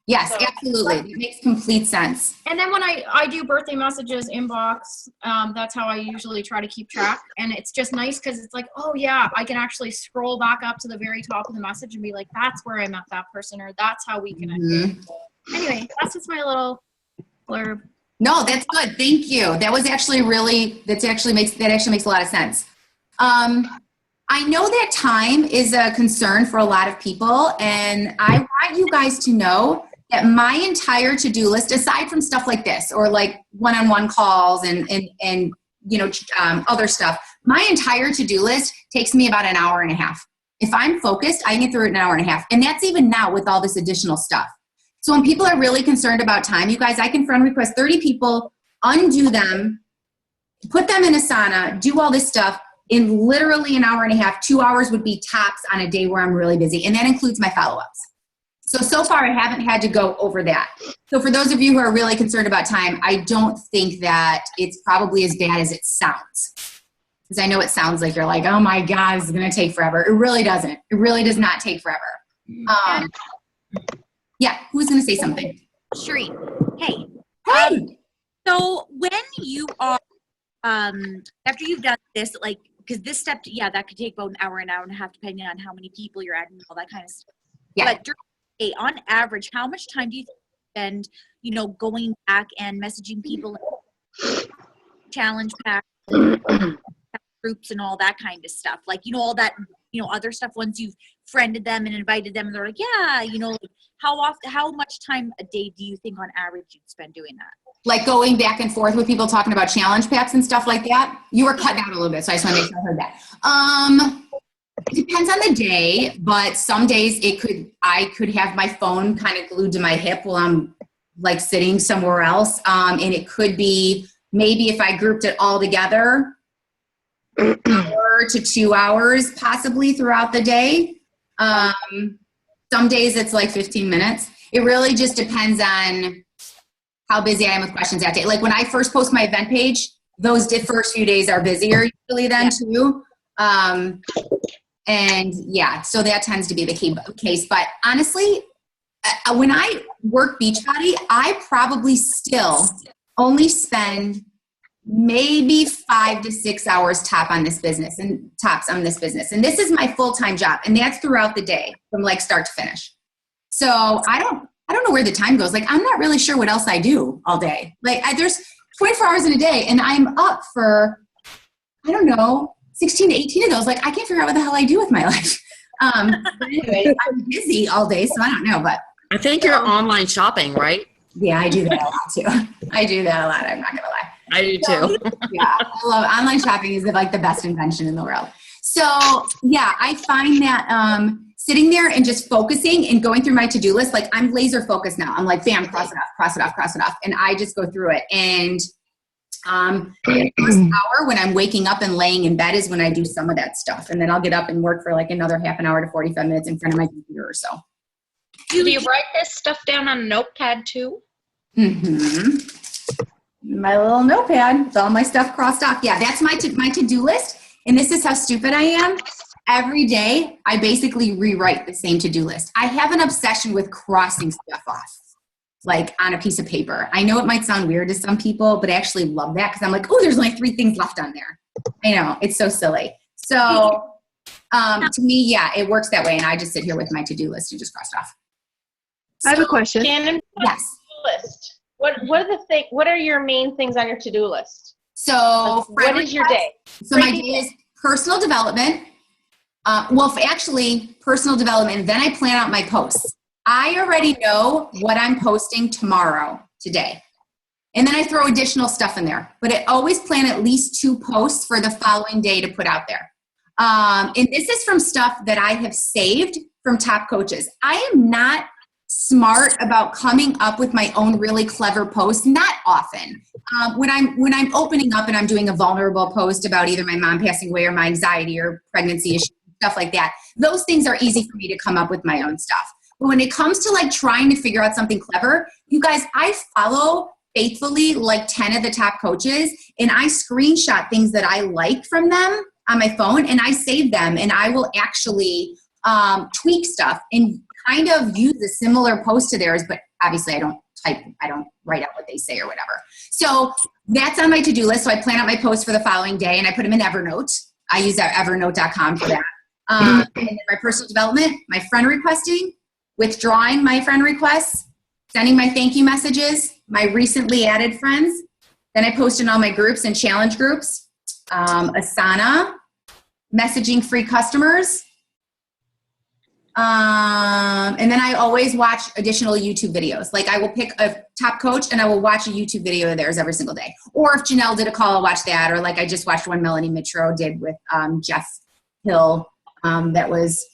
Yes, So- absolutely. It makes complete sense. And then when I do birthday messages inbox, that's how I usually try to keep track. And it's just nice because it's like, oh yeah, I can actually scroll back up to the very top of the message and be like, that's where I met that person, or that's how we connected. Mhm. Anyway, that's just my little blurb. No, that's good. Thank you. That was actually that actually makes a lot of sense. I know that time is a concern for a lot of people, and I want you guys to know that my entire to-do list, aside from stuff like this, or like one-on-one calls and you know, other stuff, my entire to-do list takes me about an hour and a half. If I'm focused, I can get through it in an hour and a half. And that's even now with all this additional stuff. So when people are really concerned about time, you guys, I can friend request 30 people, undo them, put them in Asana, do all this stuff in literally an hour and a half. 2 hours would be tops on a day where I'm really busy. And that includes my follow-ups. So far, I haven't had to go over that. So for those of you who are really concerned about time, I don't think that it's probably as bad as it sounds. Because I know it sounds like you're like, oh my God, this is going to take forever. It really doesn't. It really does not take forever. Yeah, who's going to say something? Shereen, hey. Hey! So when you are, after you've done this, like, because this step, yeah, that could take about an hour and a half, depending on how many people you're adding, all that kind of stuff. Yeah. But during the day, on average, how much time do you spend, you know, going back and messaging people, challenge pack groups and all that kind of stuff? Like, you know, all that, you know, other stuff, once you've friended them and invited them, and they're like, yeah, you know, like, how much time a day do you think on average you'd spend doing that? Like going back and forth with people talking about challenge packs and stuff like that? You were cutting out a little bit, so I just want to make sure I heard that. It depends on the day, but some days I could have my phone kind of glued to my hip while I'm like sitting somewhere else. And it could be maybe if I grouped it all together, 1 to 2 hours possibly throughout the day. Some days it's like 15 minutes. It really just depends on how busy I am with questions that day. Like when I first post my event page, those first few days are busier usually then too. And yeah, so that tends to be the case. But honestly, when I work Beachbody, I probably still only spend maybe 5 to 6 hours tops on this business. And this is my full-time job. And that's throughout the day from like start to finish. So I don't I don't know where the time goes. Like, I'm not really sure what else I do all day. Like, there's 24 hours in a day, and I'm up for, I don't know, 16 to 18 of those. Like, I can't figure out what the hell I do with my life. But anyways, I'm busy all day, so I don't know. But I think you're online shopping, right? yeah, I do that a lot too. I do that a lot. I'm not gonna lie. I do too. Yeah, I love online shopping. Is like the best invention in the world. So yeah, I find that sitting there and just focusing and going through my to-do list, like I'm laser focused now. I'm like, bam, cross it off, cross it off, cross it off, and I just go through it. And the first hour when I'm waking up and laying in bed is when I do some of that stuff, and then I'll get up and work for like another half an hour to 45 minutes in front of my computer or so. Do you write this stuff down on a notepad too? Mm-hmm. My little notepad with all my stuff crossed off. Yeah, that's my to-do list. And this is how stupid I am. Every day, I basically rewrite the same to-do list. I have an obsession with crossing stuff off, like on a piece of paper. I know it might sound weird to some people, but I actually love that because I'm like, oh, there's only 3 things left on there. I know, it's so silly. So to me, yeah, it works that way. And I just sit here with my to-do list and just cross it off. I have a question. Shannon, Yes. list. What are your main things on your to-do list? So What is your day? So my day is personal development. Actually, personal development. Then I plan out my posts. I already know what I'm posting today. And then I throw additional stuff in there. But I always plan at least 2 posts for the following day to put out there. And this is from stuff that I have saved from top coaches. I am not smart about coming up with my own really clever posts, not often. When I'm opening up and I'm doing a vulnerable post about either my mom passing away or my anxiety or pregnancy issues, stuff like that, those things are easy for me to come up with my own stuff. But when it comes to like trying to figure out something clever, you guys, I follow faithfully like 10 of the top coaches, and I screenshot things that I like from them on my phone, and I save them, and I will actually tweak stuff and kind of use a similar post to theirs, but obviously I don't write out what they say or whatever. So that's on my to-do list. So I plan out my posts for the following day, and I put them in Evernote. I use evernote.com for that. And then my personal development, my friend requesting, withdrawing my friend requests, sending my thank you messages, my recently added friends. Then I post in all my groups and challenge groups, Asana, messaging free customers. And then I always watch additional YouTube videos. Like I will pick a top coach and I will watch a YouTube video of theirs every single day. Or if Janelle did a call, I'll watch that. Or like I just watched one Melanie Mitro did with Jeff Hill that was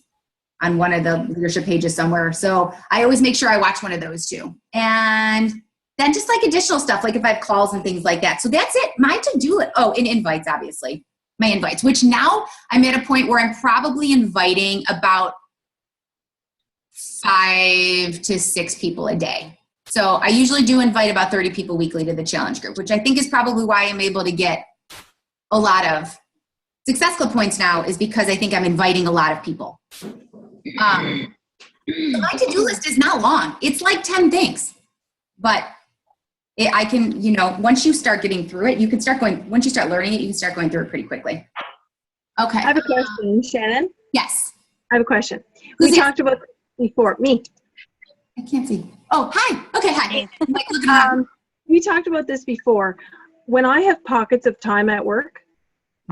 on one of the leadership pages somewhere. So I always make sure I watch one of those too. And then just like additional stuff, like if I have calls and things like that. So that's it. My to-do list. Oh, and invites, obviously. My invites, which now I'm at a point where I'm probably inviting about 5 to 6 people a day. So I usually do invite about 30 people weekly to the challenge group, which I think is probably why I'm able to get a lot of Success Club points now, is because I think I'm inviting a lot of people. My to-do list is not long. It's like 10 things, but I can, once you start getting through it, once you start learning it, you can start going through it pretty quickly. Okay. I have a question, Shannon. Yes. I have a question. Who's We talked about this before. Me. I can't see. Oh, hi. Okay, hi. I'm like looking around. We talked about this before. When I have pockets of time at work,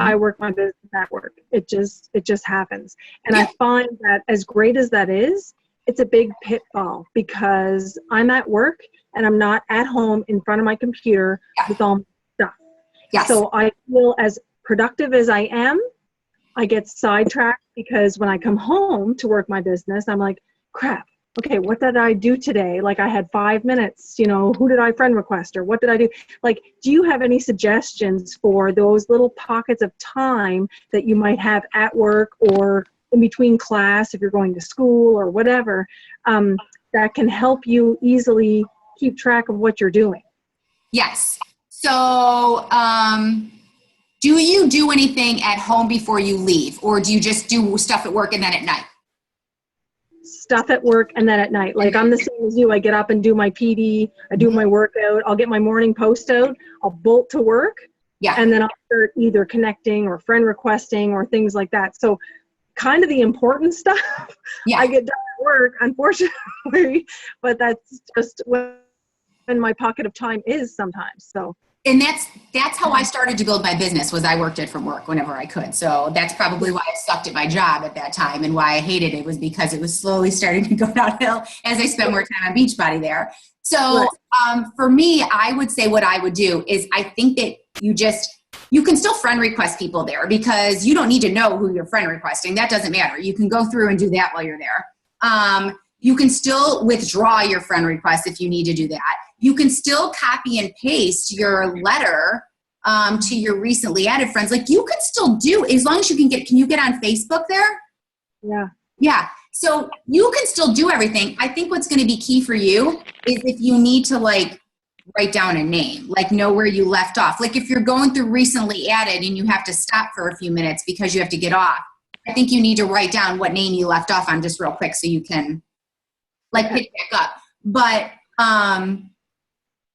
I work my business at work. It just happens. And I find that as great as that is, it's a big pitfall because I'm at work and I'm not at home in front of my computer with all my stuff. Yes. So I feel as productive as I am, I get sidetracked because when I come home to work my business, I'm like, crap. Okay, what did I do today? Like I had 5 minutes, who did I friend request or what did I do? Like, do you have any suggestions for those little pockets of time that you might have at work or in between class if you're going to school or whatever, that can help you easily keep track of what you're doing? Yes. So, do you do anything at home before you leave, or do you just do stuff at work and then at night? Stuff at work and then at night. Like I'm the same as you. I get up and do my PD. I do my workout. I'll get my morning post out. I'll bolt to work. Yeah. And then I'll start either connecting or friend requesting or things like that. So kind of the important stuff Yeah. I get done at work, unfortunately, but that's just when my pocket of time is sometimes. So. And that's how I started to build my business, was I worked it from work whenever I could. So that's probably why I sucked at my job at that time, and why I hated it was because it was slowly starting to go downhill as I spent more time on Beachbody there. So for me, I would say what I would do is I think that you can still friend request people there, because you don't need to know who you're friend requesting. That doesn't matter. You can go through and do that while you're there. You can still withdraw your friend request if you need to do that. You can still copy and paste your letter to your recently added friends. Like, you can still do, as long as you can you get on Facebook there? Yeah. Yeah. So you can still do everything. I think what's going to be key for you is if you need to like write down a name, like know where you left off. Like if you're going through recently added and you have to stop for a few minutes because you have to get off, I think you need to write down what name you left off on just real quick so you can like pick back up. But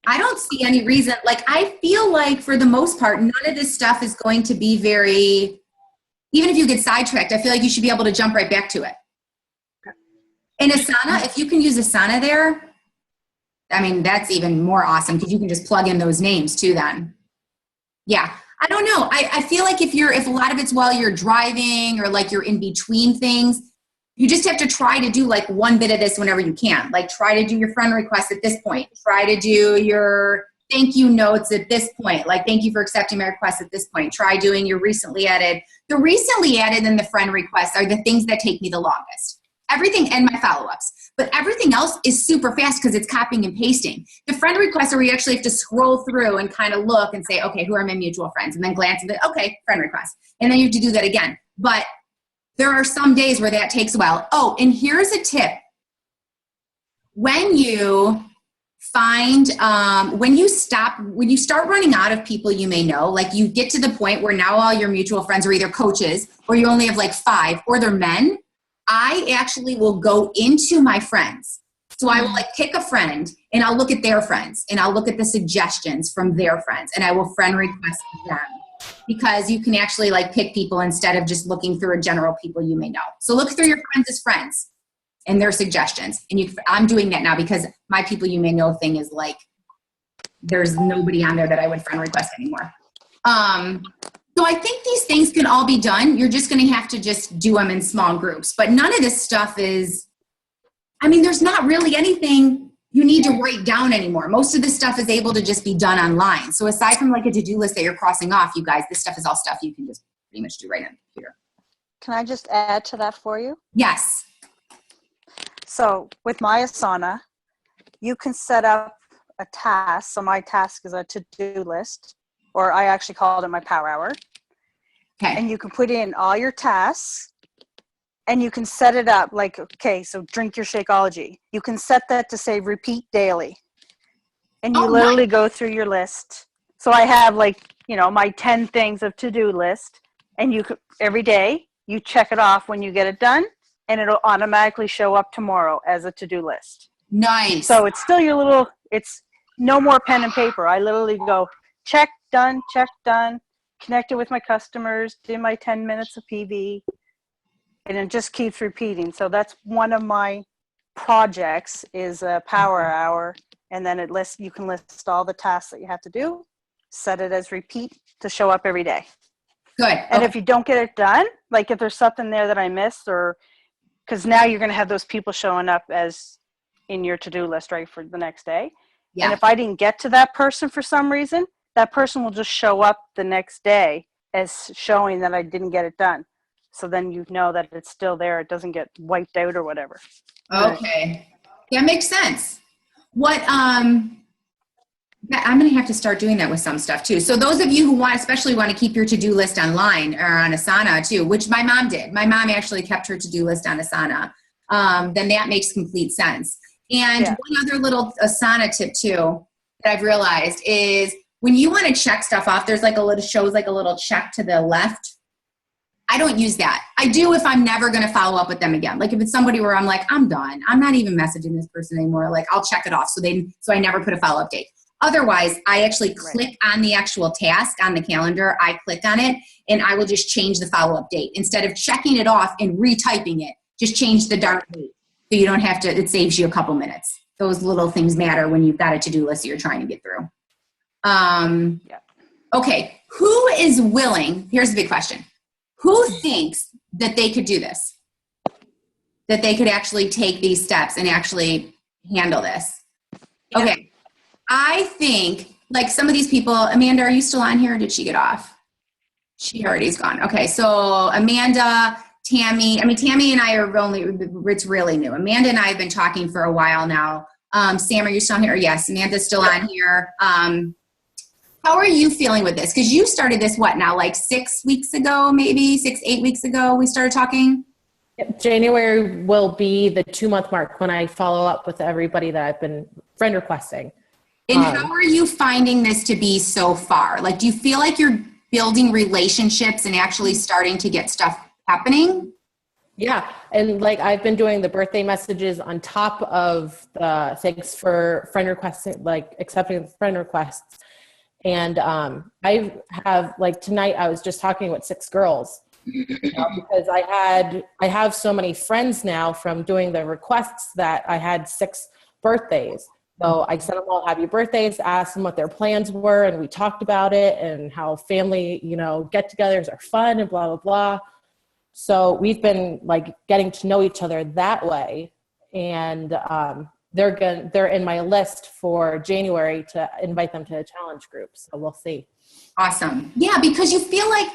I don't see any reason, like I feel like for the most part, none of this stuff is going to be very, even if you get sidetracked, I feel like you should be able to jump right back to it. In Asana, if you can use Asana there, I mean, that's even more awesome because you can just plug in those names too then. Yeah. I don't know. I feel like if a lot of it's while you're driving or like you're in between things, you just have to try to do like one bit of this whenever you can. Like try to do your friend request at this point. Try to do your thank you notes at this point. Like, thank you for accepting my request at this point. Try doing your recently added. The recently added and the friend requests are the things that take me the longest. Everything and my follow-ups. But everything else is super fast because it's copying and pasting. The friend requests are where you actually have to scroll through and kind of look and say, okay, who are my mutual friends? And then glance at it, okay, friend request. And then you have to do that again. But there are some days where that takes a while. Oh, and here's a tip. When you find, when you start running out of people you may know, like you get to the point where now all your mutual friends are either coaches or you only have like 5 or they're men, I actually will go into my friends. So I will like pick a friend and I'll look at their friends and I'll look at the suggestions from their friends and I will friend request them. Because you can actually like pick people instead of just looking through a general people you may know. So look through your friends as friends and their suggestions. And I'm doing that now because my people you may know thing is like, there's nobody on there that I would friend request anymore. So I think these things can all be done. You're just going to have to just do them in small groups. But none of this stuff is, I mean, there's not really anything you need to write down anymore. Most of this stuff is able to just be done online. So aside from like a to-do list that you're crossing off, you guys, this stuff is all stuff you can just pretty much do right on the computer. Can I just add to that for you? Yes. So with my Asana, you can set up a task. So my task is a to-do list, or I actually called it my power hour. Okay. And you can put in all your tasks. And you can set it up like, okay, so drink your Shakeology. You can set that to say repeat daily. And you literally go through your list. So I have like, my 10 things of to-do list. And you could, every day you check it off when you get it done. And it'll automatically show up tomorrow as a to-do list. Nice. So it's still it's no more pen and paper. I literally go check, done, connected with my customers, did my 10 minutes of PV. And it just keeps repeating. So that's one of my projects is a power hour. And then you can list all the tasks that you have to do, set it as repeat to show up every day. Good. And if you don't get it done, like if there's something there that I missed because now you're going to have those people showing up as in your to-do list, right, for the next day. Yeah. And if I didn't get to that person for some reason, that person will just show up the next day as showing that I didn't get it done. So then you know that it's still there. It doesn't get wiped out or whatever. Okay. That makes sense. I'm going to have to start doing that with some stuff too. So those of you who especially want to keep your to-do list online or on Asana too, which my mom did. My mom actually kept her to-do list on Asana. Then that makes complete sense. And one other little Asana tip too that I've realized is when you want to check stuff off, there's like shows like a little check to the left. I don't use that. I do if I'm never going to follow up with them again. Like if it's somebody where I'm like, I'm done. I'm not even messaging this person anymore. Like I'll check it off. So I never put a follow-up date. Otherwise, I actually click on the actual task on the calendar. I click on it and I will just change the follow-up date. Instead of checking it off and retyping it, just change the darn date. So you don't have to, it saves you a couple minutes. Those little things matter when you've got a to-do list that you're trying to get through. Okay, who is willing, here's the big question. Who thinks that they could do this? That they could actually take these steps and actually handle this? Okay, I think, like some of these people, Amanda, are you still on here or did she get off? She already's gone. Okay, so Amanda, Tammy and I are it's really new. Amanda and I have been talking for a while now. Sam, are you still here? Yes, Amanda's still on here. How are you feeling with this? Because you started this, what now, like 6 weeks ago, maybe 8 weeks ago we started talking? January will be the 2-month mark when I follow up with everybody that I've been friend requesting. And how are you finding this to be so far? Like, do you feel like you're building relationships and actually starting to get stuff happening? Yeah, and like I've been doing the birthday messages on top of the thanks for friend requesting, like accepting friend requests. And I have, like tonight I was just talking with 6 girls because I have so many friends now from doing the requests that I had 6 birthdays. So I sent them all happy birthdays, asked them what their plans were, and we talked about it and how family, get-togethers are fun and blah, blah, blah. So we've been like getting to know each other that way. And they're in my list for January to invite them to a challenge group. So we'll see. Awesome. Yeah, because you feel like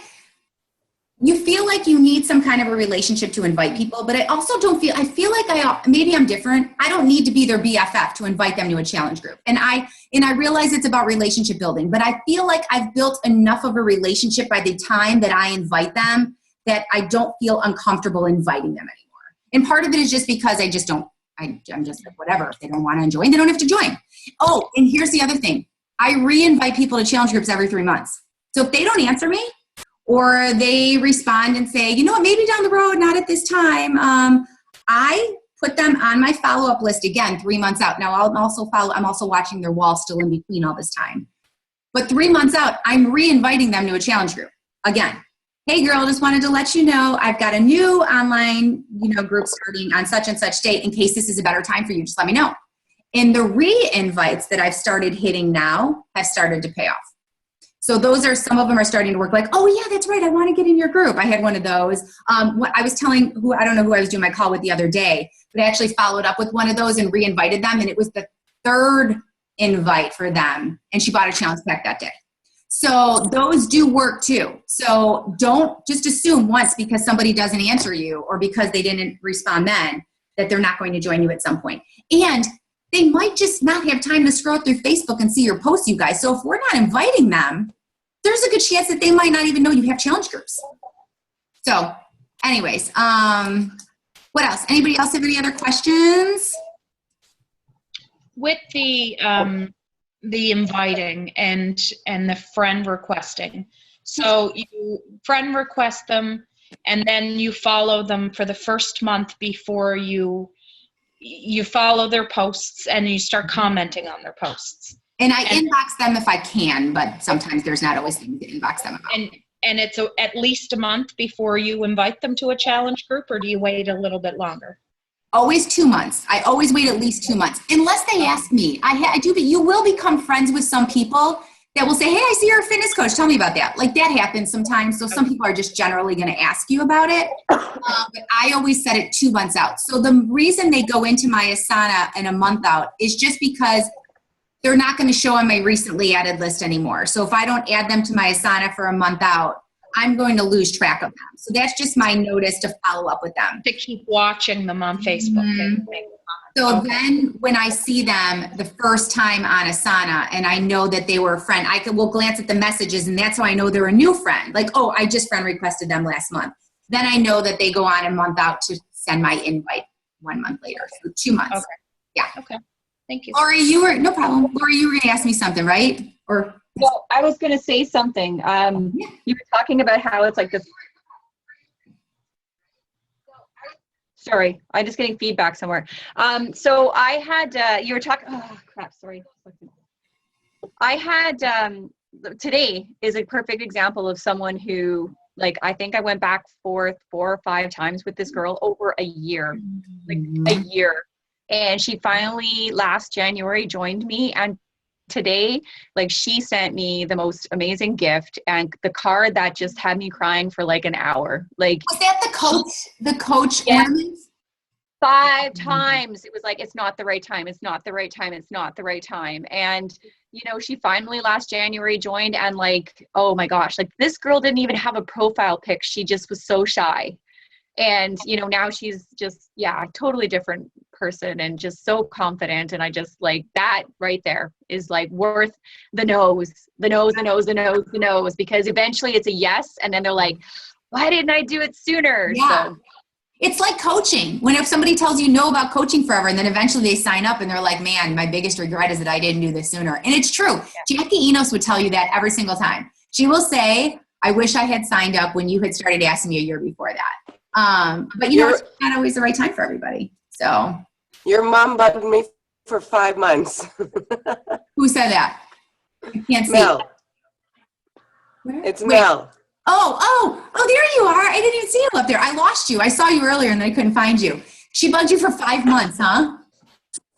you need some kind of a relationship to invite people, but I also I feel like maybe I'm different. I don't need to be their BFF to invite them to a challenge group. And I realize it's about relationship building, but I feel like I've built enough of a relationship by the time that I invite them that I don't feel uncomfortable inviting them anymore. And part of it is just because I'm just like, whatever. If they don't want to join, they don't have to join. Oh, and here's the other thing. I re-invite people to challenge groups every 3 months. So if they don't answer me, or they respond and say, you know what, maybe down the road, not at this time, I put them on my follow-up list again 3 months out. Now I'm also watching their wall still in between all this time. But 3 months out, I'm re-inviting them to a challenge group again. Hey girl, just wanted to let you know I've got a new online, group starting on such and such date. In case this is a better time for you, just let me know. And the re-invites that I've started hitting now have started to pay off. So some of them are starting to work like, oh yeah, that's right. I want to get in your group. I had one of those. What I was telling I don't know who I was doing my call with the other day, but I actually followed up with one of those and re-invited them. And it was the 3rd invite for them. And she bought a challenge pack that day. So those do work too. So don't just assume once because somebody doesn't answer you or because they didn't respond then that they're not going to join you at some point. And they might just not have time to scroll through Facebook and see your posts, you guys. So if we're not inviting them, there's a good chance that they might not even know you have challenge groups. So anyways, what else? Anybody else have any other questions? With the inviting and the friend requesting. So you friend request them and then you follow them for the first month before you follow their posts and you start commenting on their posts. And I inbox them if I can, but sometimes there's not always things to inbox them about. And it's at least a month before you invite them to a challenge group, or do you wait a little bit longer? Always 2 months. I always wait at least 2 months. Unless they ask me. I do, but you will become friends with some people that will say, hey, I see you're a fitness coach. Tell me about that. Like that happens sometimes. So some people are just generally going to ask you about it. But I always set it 2 months out. So the reason they go into my Asana in a month out is just because they're not going to show on my recently added list anymore. So if I don't add them to my Asana for a month out, I'm going to lose track of them. So that's just my notice to follow up with them. To keep watching them on Facebook. Mm-hmm. So then when I see them the first time on Asana and I know that they were a friend, will glance at the messages and that's how I know they're a new friend. Like, oh, I just friend requested them last month. Then I know that they go on a month out to send my invite 1 month later. So 2 months. Okay. Yeah. Okay. Thank you. Lori, no problem. Lori, you were going to ask me something, right? Or well, I was going to say something. You were talking about how it's like this. Sorry, I'm just getting feedback somewhere. So I had, you were talking, oh crap, sorry. I had today is a perfect example of someone who, like, I think I went back 4 or 5 times with this girl over a year, like a year. And she finally last January joined me, and today, like, she sent me the most amazing gift and the card that just had me crying for like an hour. Like, Was that the coach Yeah. ornaments? 5 times it was like, it's not the right time, it's not the right time, it's not the right time. And you know, she finally last January joined, and like, oh my gosh, like, this girl didn't even have a profile pic. She just was so shy. And you know, now she's just, yeah, a totally different person and just so confident. And I just, like, that right there is like worth the nose, because eventually it's a yes, and then they're like, why didn't I do it sooner? Yeah. So It's like coaching. When if somebody tells you no about coaching forever, and then eventually they sign up and they're like, man, my biggest regret is that I didn't do this sooner. And it's true. Jackie Enos would tell you that every single time. She will say, I wish I had signed up when you had started asking me a year before that. But you know, it's not always the right time for everybody. So. Your mom bugged me for 5 months. Who said that? I can't see. Mel. Where? It's Wait. Mel. Oh, there you are. I didn't even see you up there. I lost you. I saw you earlier and I couldn't find you. She bugged you for 5 months, huh?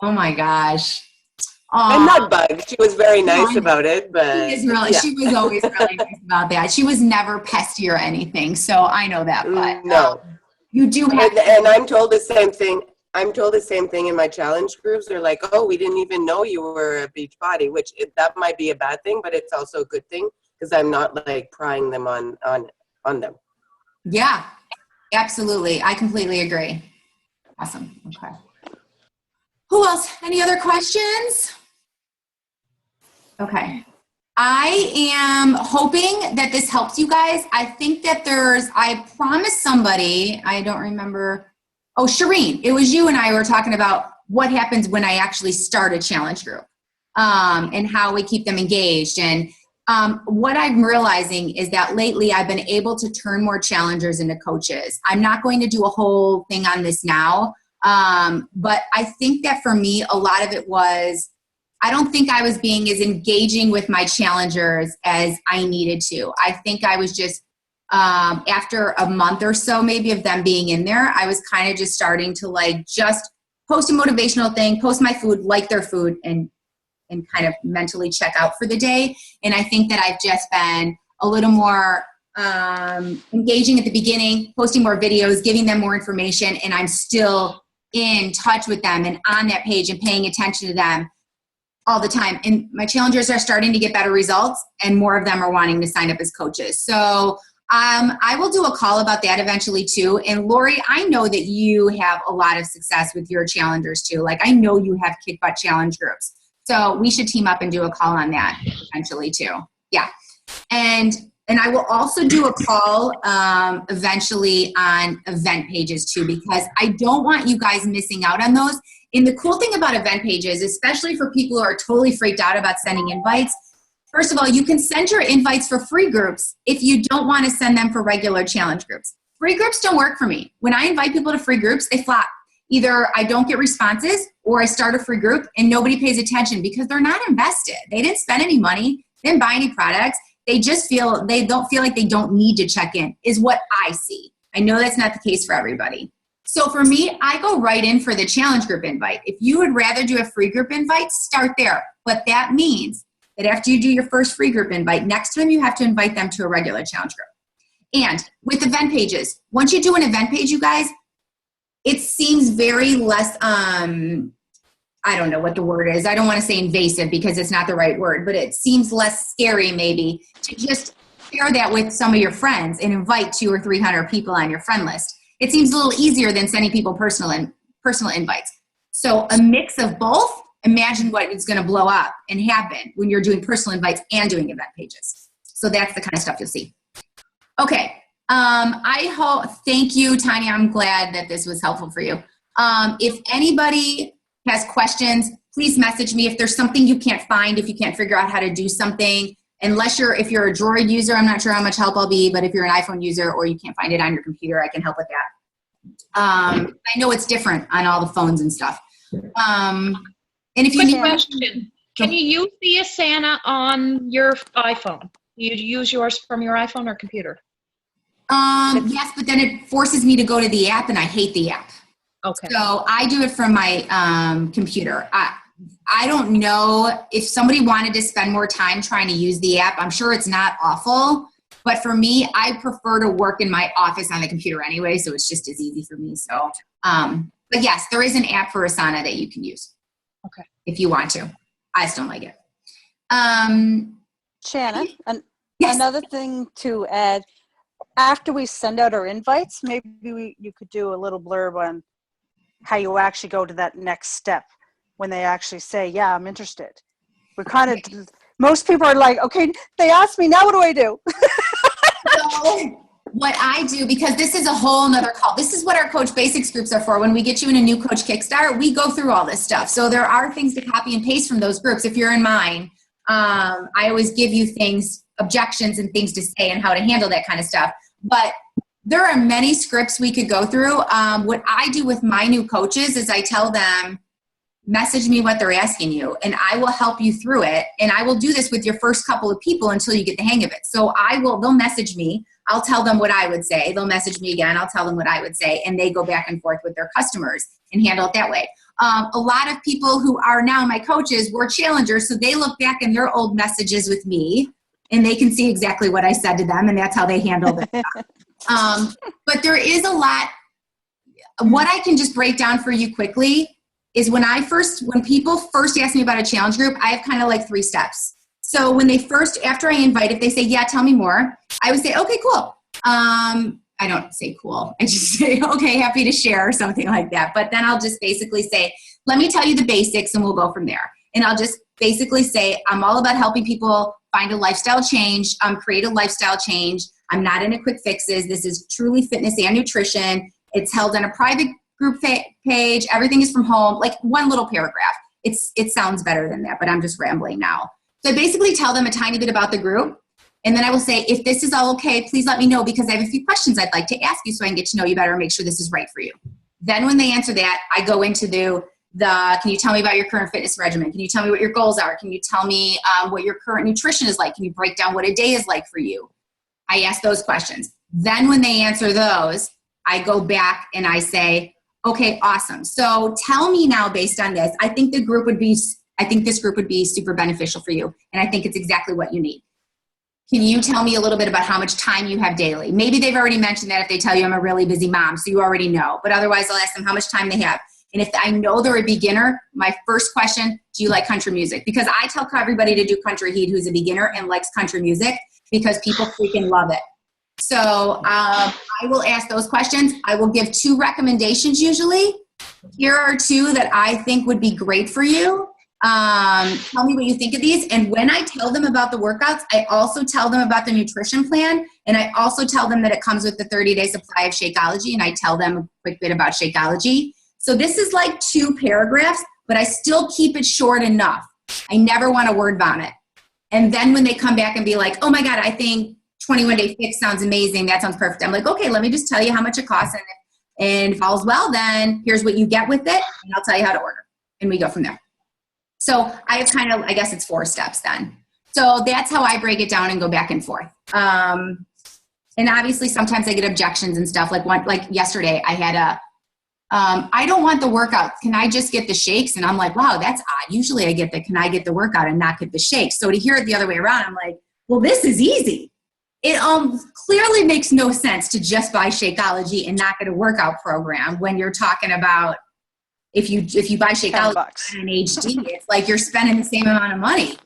Oh my gosh. I'm not bugged. She was very nice about it, but She was always really nice about that. She was never pesty or anything, so I know that. But no, you do have. And I'm told the same thing. I'm told the same thing in my challenge groups. They're like, "Oh, we didn't even know you were a beach body," which that might be a bad thing, but it's also a good thing because I'm not like prying them on them. Yeah, absolutely. I completely agree. Awesome. Okay. Who else? Any other questions? Okay. I am hoping that this helps you guys. I think that I promised somebody, I don't remember. Oh, Shireen, it was you and I were talking about what happens when I actually start a challenge group, and how we keep them engaged. And what I'm realizing is that lately I've been able to turn more challengers into coaches. I'm not going to do a whole thing on this now, but I think that for me, a lot of it was, I don't think I was being as engaging with my challengers as I needed to. I think I was just, after a month or so maybe of them being in there, I was kind of just starting to like just post a motivational thing, post my food, like their food, and kind of mentally check out for the day. And I think that I've just been a little more engaging at the beginning, posting more videos, giving them more information, and I'm still in touch with them and on that page and paying attention to them all the time. And my challengers are starting to get better results, and more of them are wanting to sign up as coaches. So I will do a call about that eventually too. And Lori, I know that you have a lot of success with your challengers too. Like, I know you have Kick Butt challenge groups. So we should team up and do a call on that eventually too. Yeah. And I will also do a call eventually on event pages too, because I don't want you guys missing out on those. And the cool thing about event pages, especially for people who are totally freaked out about sending invites, first of all, you can send your invites for free groups if you don't want to send them for regular challenge groups. Free groups don't work for me. When I invite people to free groups, they flop. Either I don't get responses, or I start a free group and nobody pays attention because they're not invested. They didn't spend any money, they didn't buy any products. They don't feel like they don't need to check in, is what I see. I know that's not the case for everybody. So for me, I go right in for the challenge group invite. If you would rather do a free group invite, start there. But that means that after you do your first free group invite, next time you have to invite them to a regular challenge group. And with event pages, once you do an event page, you guys, it seems very less, I don't know what the word is. I don't want to say invasive because it's not the right word, but it seems less scary maybe to just share that with some of your friends and invite 200 or 300 people on your friend list. It seems a little easier than sending people personal invites. So a mix of both, imagine what is going to blow up and happen when you're doing personal invites and doing event pages. So that's the kind of stuff you'll see. Okay. Thank you, Tanya. I'm glad that this was helpful for you. If anybody has questions, please message me. If there's something you can't find, if you can't figure out how to do something, if you're a Droid user, I'm not sure how much help I'll be, but if you're an iPhone user or you can't find it on your computer, I can help with that. I know it's different on all the phones and stuff. And if you Quick need question. Can you use the Asana on your iPhone? You use yours from your iPhone or computer? Yes, but then it forces me to go to the app, and I hate the app. Okay. So I do it from my computer. I don't know if somebody wanted to spend more time trying to use the app. I'm sure it's not awful, but for me, I prefer to work in my office on the computer anyway, so it's just as easy for me. So, but yes, there is an app for Asana that you can use. Okay. If you want to. I just don't like it. Shannon, Yes. another thing to add, after we send out our invites, maybe you could do a little blurb on how you actually go to that next step when they actually say, yeah, I'm interested. We're kind of, most people are like, okay, they asked me, now what do I do? So what I do, because this is a whole nother call, this is what our Coach Basics groups are for. When we get you in a new Coach Kickstart, we go through all this stuff. So there are things to copy and paste from those groups. If you're in mine, I always give you things, objections and things to say and how to handle that kind of stuff. But there are many scripts we could go through. What I do with my new coaches is I tell them, message me what they're asking you, and I will help you through it. And I will do this with your first couple of people until you get the hang of it. So they'll message me. I'll tell them what I would say. They'll message me again. I'll tell them what I would say. And they go back and forth with their customers and handle it that way. A lot of people who are now my coaches were challengers. So they look back in their old messages with me and they can see exactly what I said to them. And that's how they handled it. But there is a lot. What I can just break down for you quickly is when people first ask me about a challenge group, I have kind of like 3 steps. So when after I invite, if they say, yeah, tell me more, I would say, okay, cool. I don't say cool. I just say, okay, happy to share or something like that. But then I'll just basically say, let me tell you the basics and we'll go from there. And I'll just basically say, I'm all about helping people find a lifestyle change, create a lifestyle change. I'm not into quick fixes. This is truly fitness and nutrition. It's held on a private group page. Everything is from home. Like one little paragraph. It sounds better than that, but I'm just rambling now. So I basically tell them a tiny bit about the group. And then I will say, if this is all okay, please let me know because I have a few questions I'd like to ask you so I can get to know you better and make sure this is right for you. Then when they answer that, I go into can you tell me about your current fitness regimen? Can you tell me what your goals are? Can you tell me what your current nutrition is like? Can you break down what a day is like for you? I ask those questions. Then when they answer those, I go back and I say, okay, awesome. So tell me now based on this, I think this group would be super beneficial for you. And I think it's exactly what you need. Can you tell me a little bit about how much time you have daily? Maybe they've already mentioned that if they tell you I'm a really busy mom, so you already know. But otherwise, I'll ask them how much time they have. And if I know they're a beginner, my first question, do you like country music? Because I tell everybody to do Country Heat who's a beginner and likes country music because people freaking love it. So I will ask those questions. I will give 2 recommendations usually. Here are 2 that I think would be great for you. Tell me what you think of these. And when I tell them about the workouts, I also tell them about the nutrition plan. And I also tell them that it comes with the 30-day supply of Shakeology. And I tell them a quick bit about Shakeology. So this is like 2 paragraphs, but I still keep it short enough. I never want to word vomit. And then when they come back and be like, oh my God, I think 21-day fix sounds amazing. That sounds perfect. I'm like, okay, let me just tell you how much it costs. And if all's well, then here's what you get with it. And I'll tell you how to order. And we go from there. So I have I guess it's 4 steps then. So that's how I break it down and go back and forth. And obviously sometimes I get objections and stuff. Like yesterday I had I don't want the workout. Can I just get the shakes? And I'm like, wow, that's odd. Usually I get can I get the workout and not get the shakes? So to hear it the other way around, I'm like, well, this is easy. It clearly makes no sense to just buy Shakeology and not get a workout program when you're talking about if you buy Shakeology in HD, it's like you're spending the same amount of money.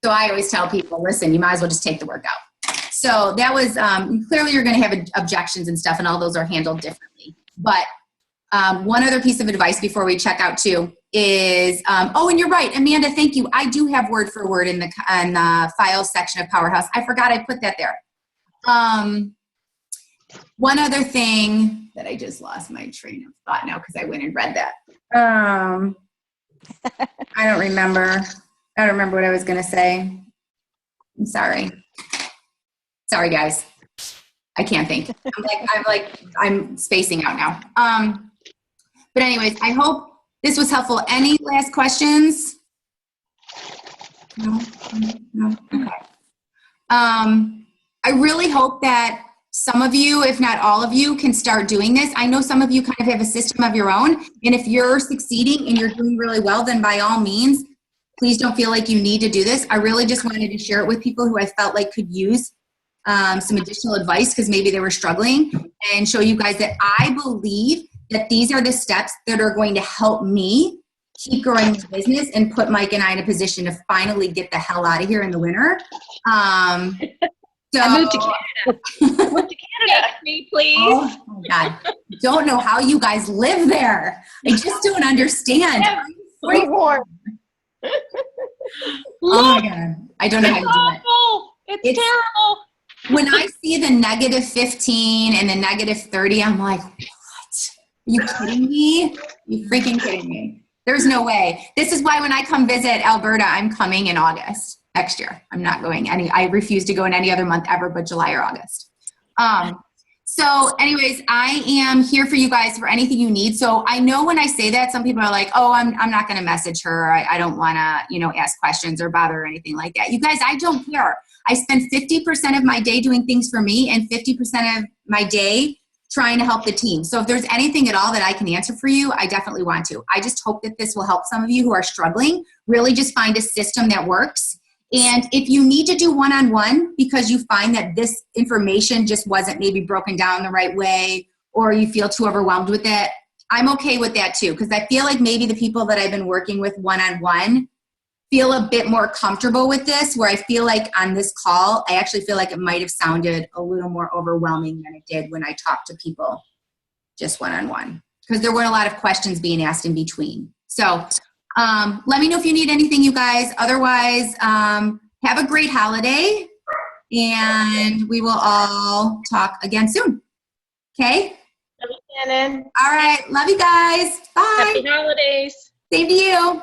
So I always tell people, listen, you might as well just take the workout. So that was clearly you're going to have objections and stuff, and all those are handled differently. But one other piece of advice before we check out too is, and you're right, Amanda, thank you. I do have word for word in the files section of Powerhouse. I forgot I put that there. One other thing that I just lost my train of thought now because I went and read that. I don't remember what I was going to say. I'm sorry. Sorry, guys. I can't think. I'm spacing out now. But anyways, I hope this was helpful. Any last questions? No? No? Okay. I really hope that some of you, if not all of you, can start doing this. I know some of you kind of have a system of your own, and if you're succeeding and you're doing really well, then by all means, please don't feel like you need to do this. I really just wanted to share it with people who I felt like could use some additional advice because maybe they were struggling, and show you guys that I believe that these are the steps that are going to help me keep growing my business and put Mike and I in a position to finally get the hell out of here in the winter. So, I moved to Canada. Move to Canada. Take me, please. oh my God. Don't know how you guys live there. I just don't understand. Free warm. Oh my God. I don't know how you do it. Awful. It's terrible. When I see the negative 15 and the negative 30, I'm like, what? Are you kidding me? You freaking kidding me? There's no way. This is why when I come visit Alberta, I'm coming in August next year. I'm not going I refuse to go in any other month ever but July or August. So anyways, I am here for you guys for anything you need. So I know when I say that, some people are like, oh, I'm not going to message her. I don't want to, ask questions or bother or anything like that. You guys, I don't care. I spend 50% of my day doing things for me and 50% of my day trying to help the team. So if there's anything at all that I can answer for you, I definitely want to. I just hope that this will help some of you who are struggling really just find a system that works. And if you need to do one-on-one because you find that this information just wasn't maybe broken down the right way, or you feel too overwhelmed with it, I'm okay with that too. Because I feel like maybe the people that I've been working with one-on-one feel a bit more comfortable with this, where I feel like on this call, I actually feel like it might have sounded a little more overwhelming than it did when I talked to people just one-on-one, because there weren't a lot of questions being asked in between. So let me know if you need anything, you guys. Otherwise, have a great holiday, and we will all talk again soon. Okay? Love you, Shannon. All right. Love you guys. Bye. Happy holidays. Same to you.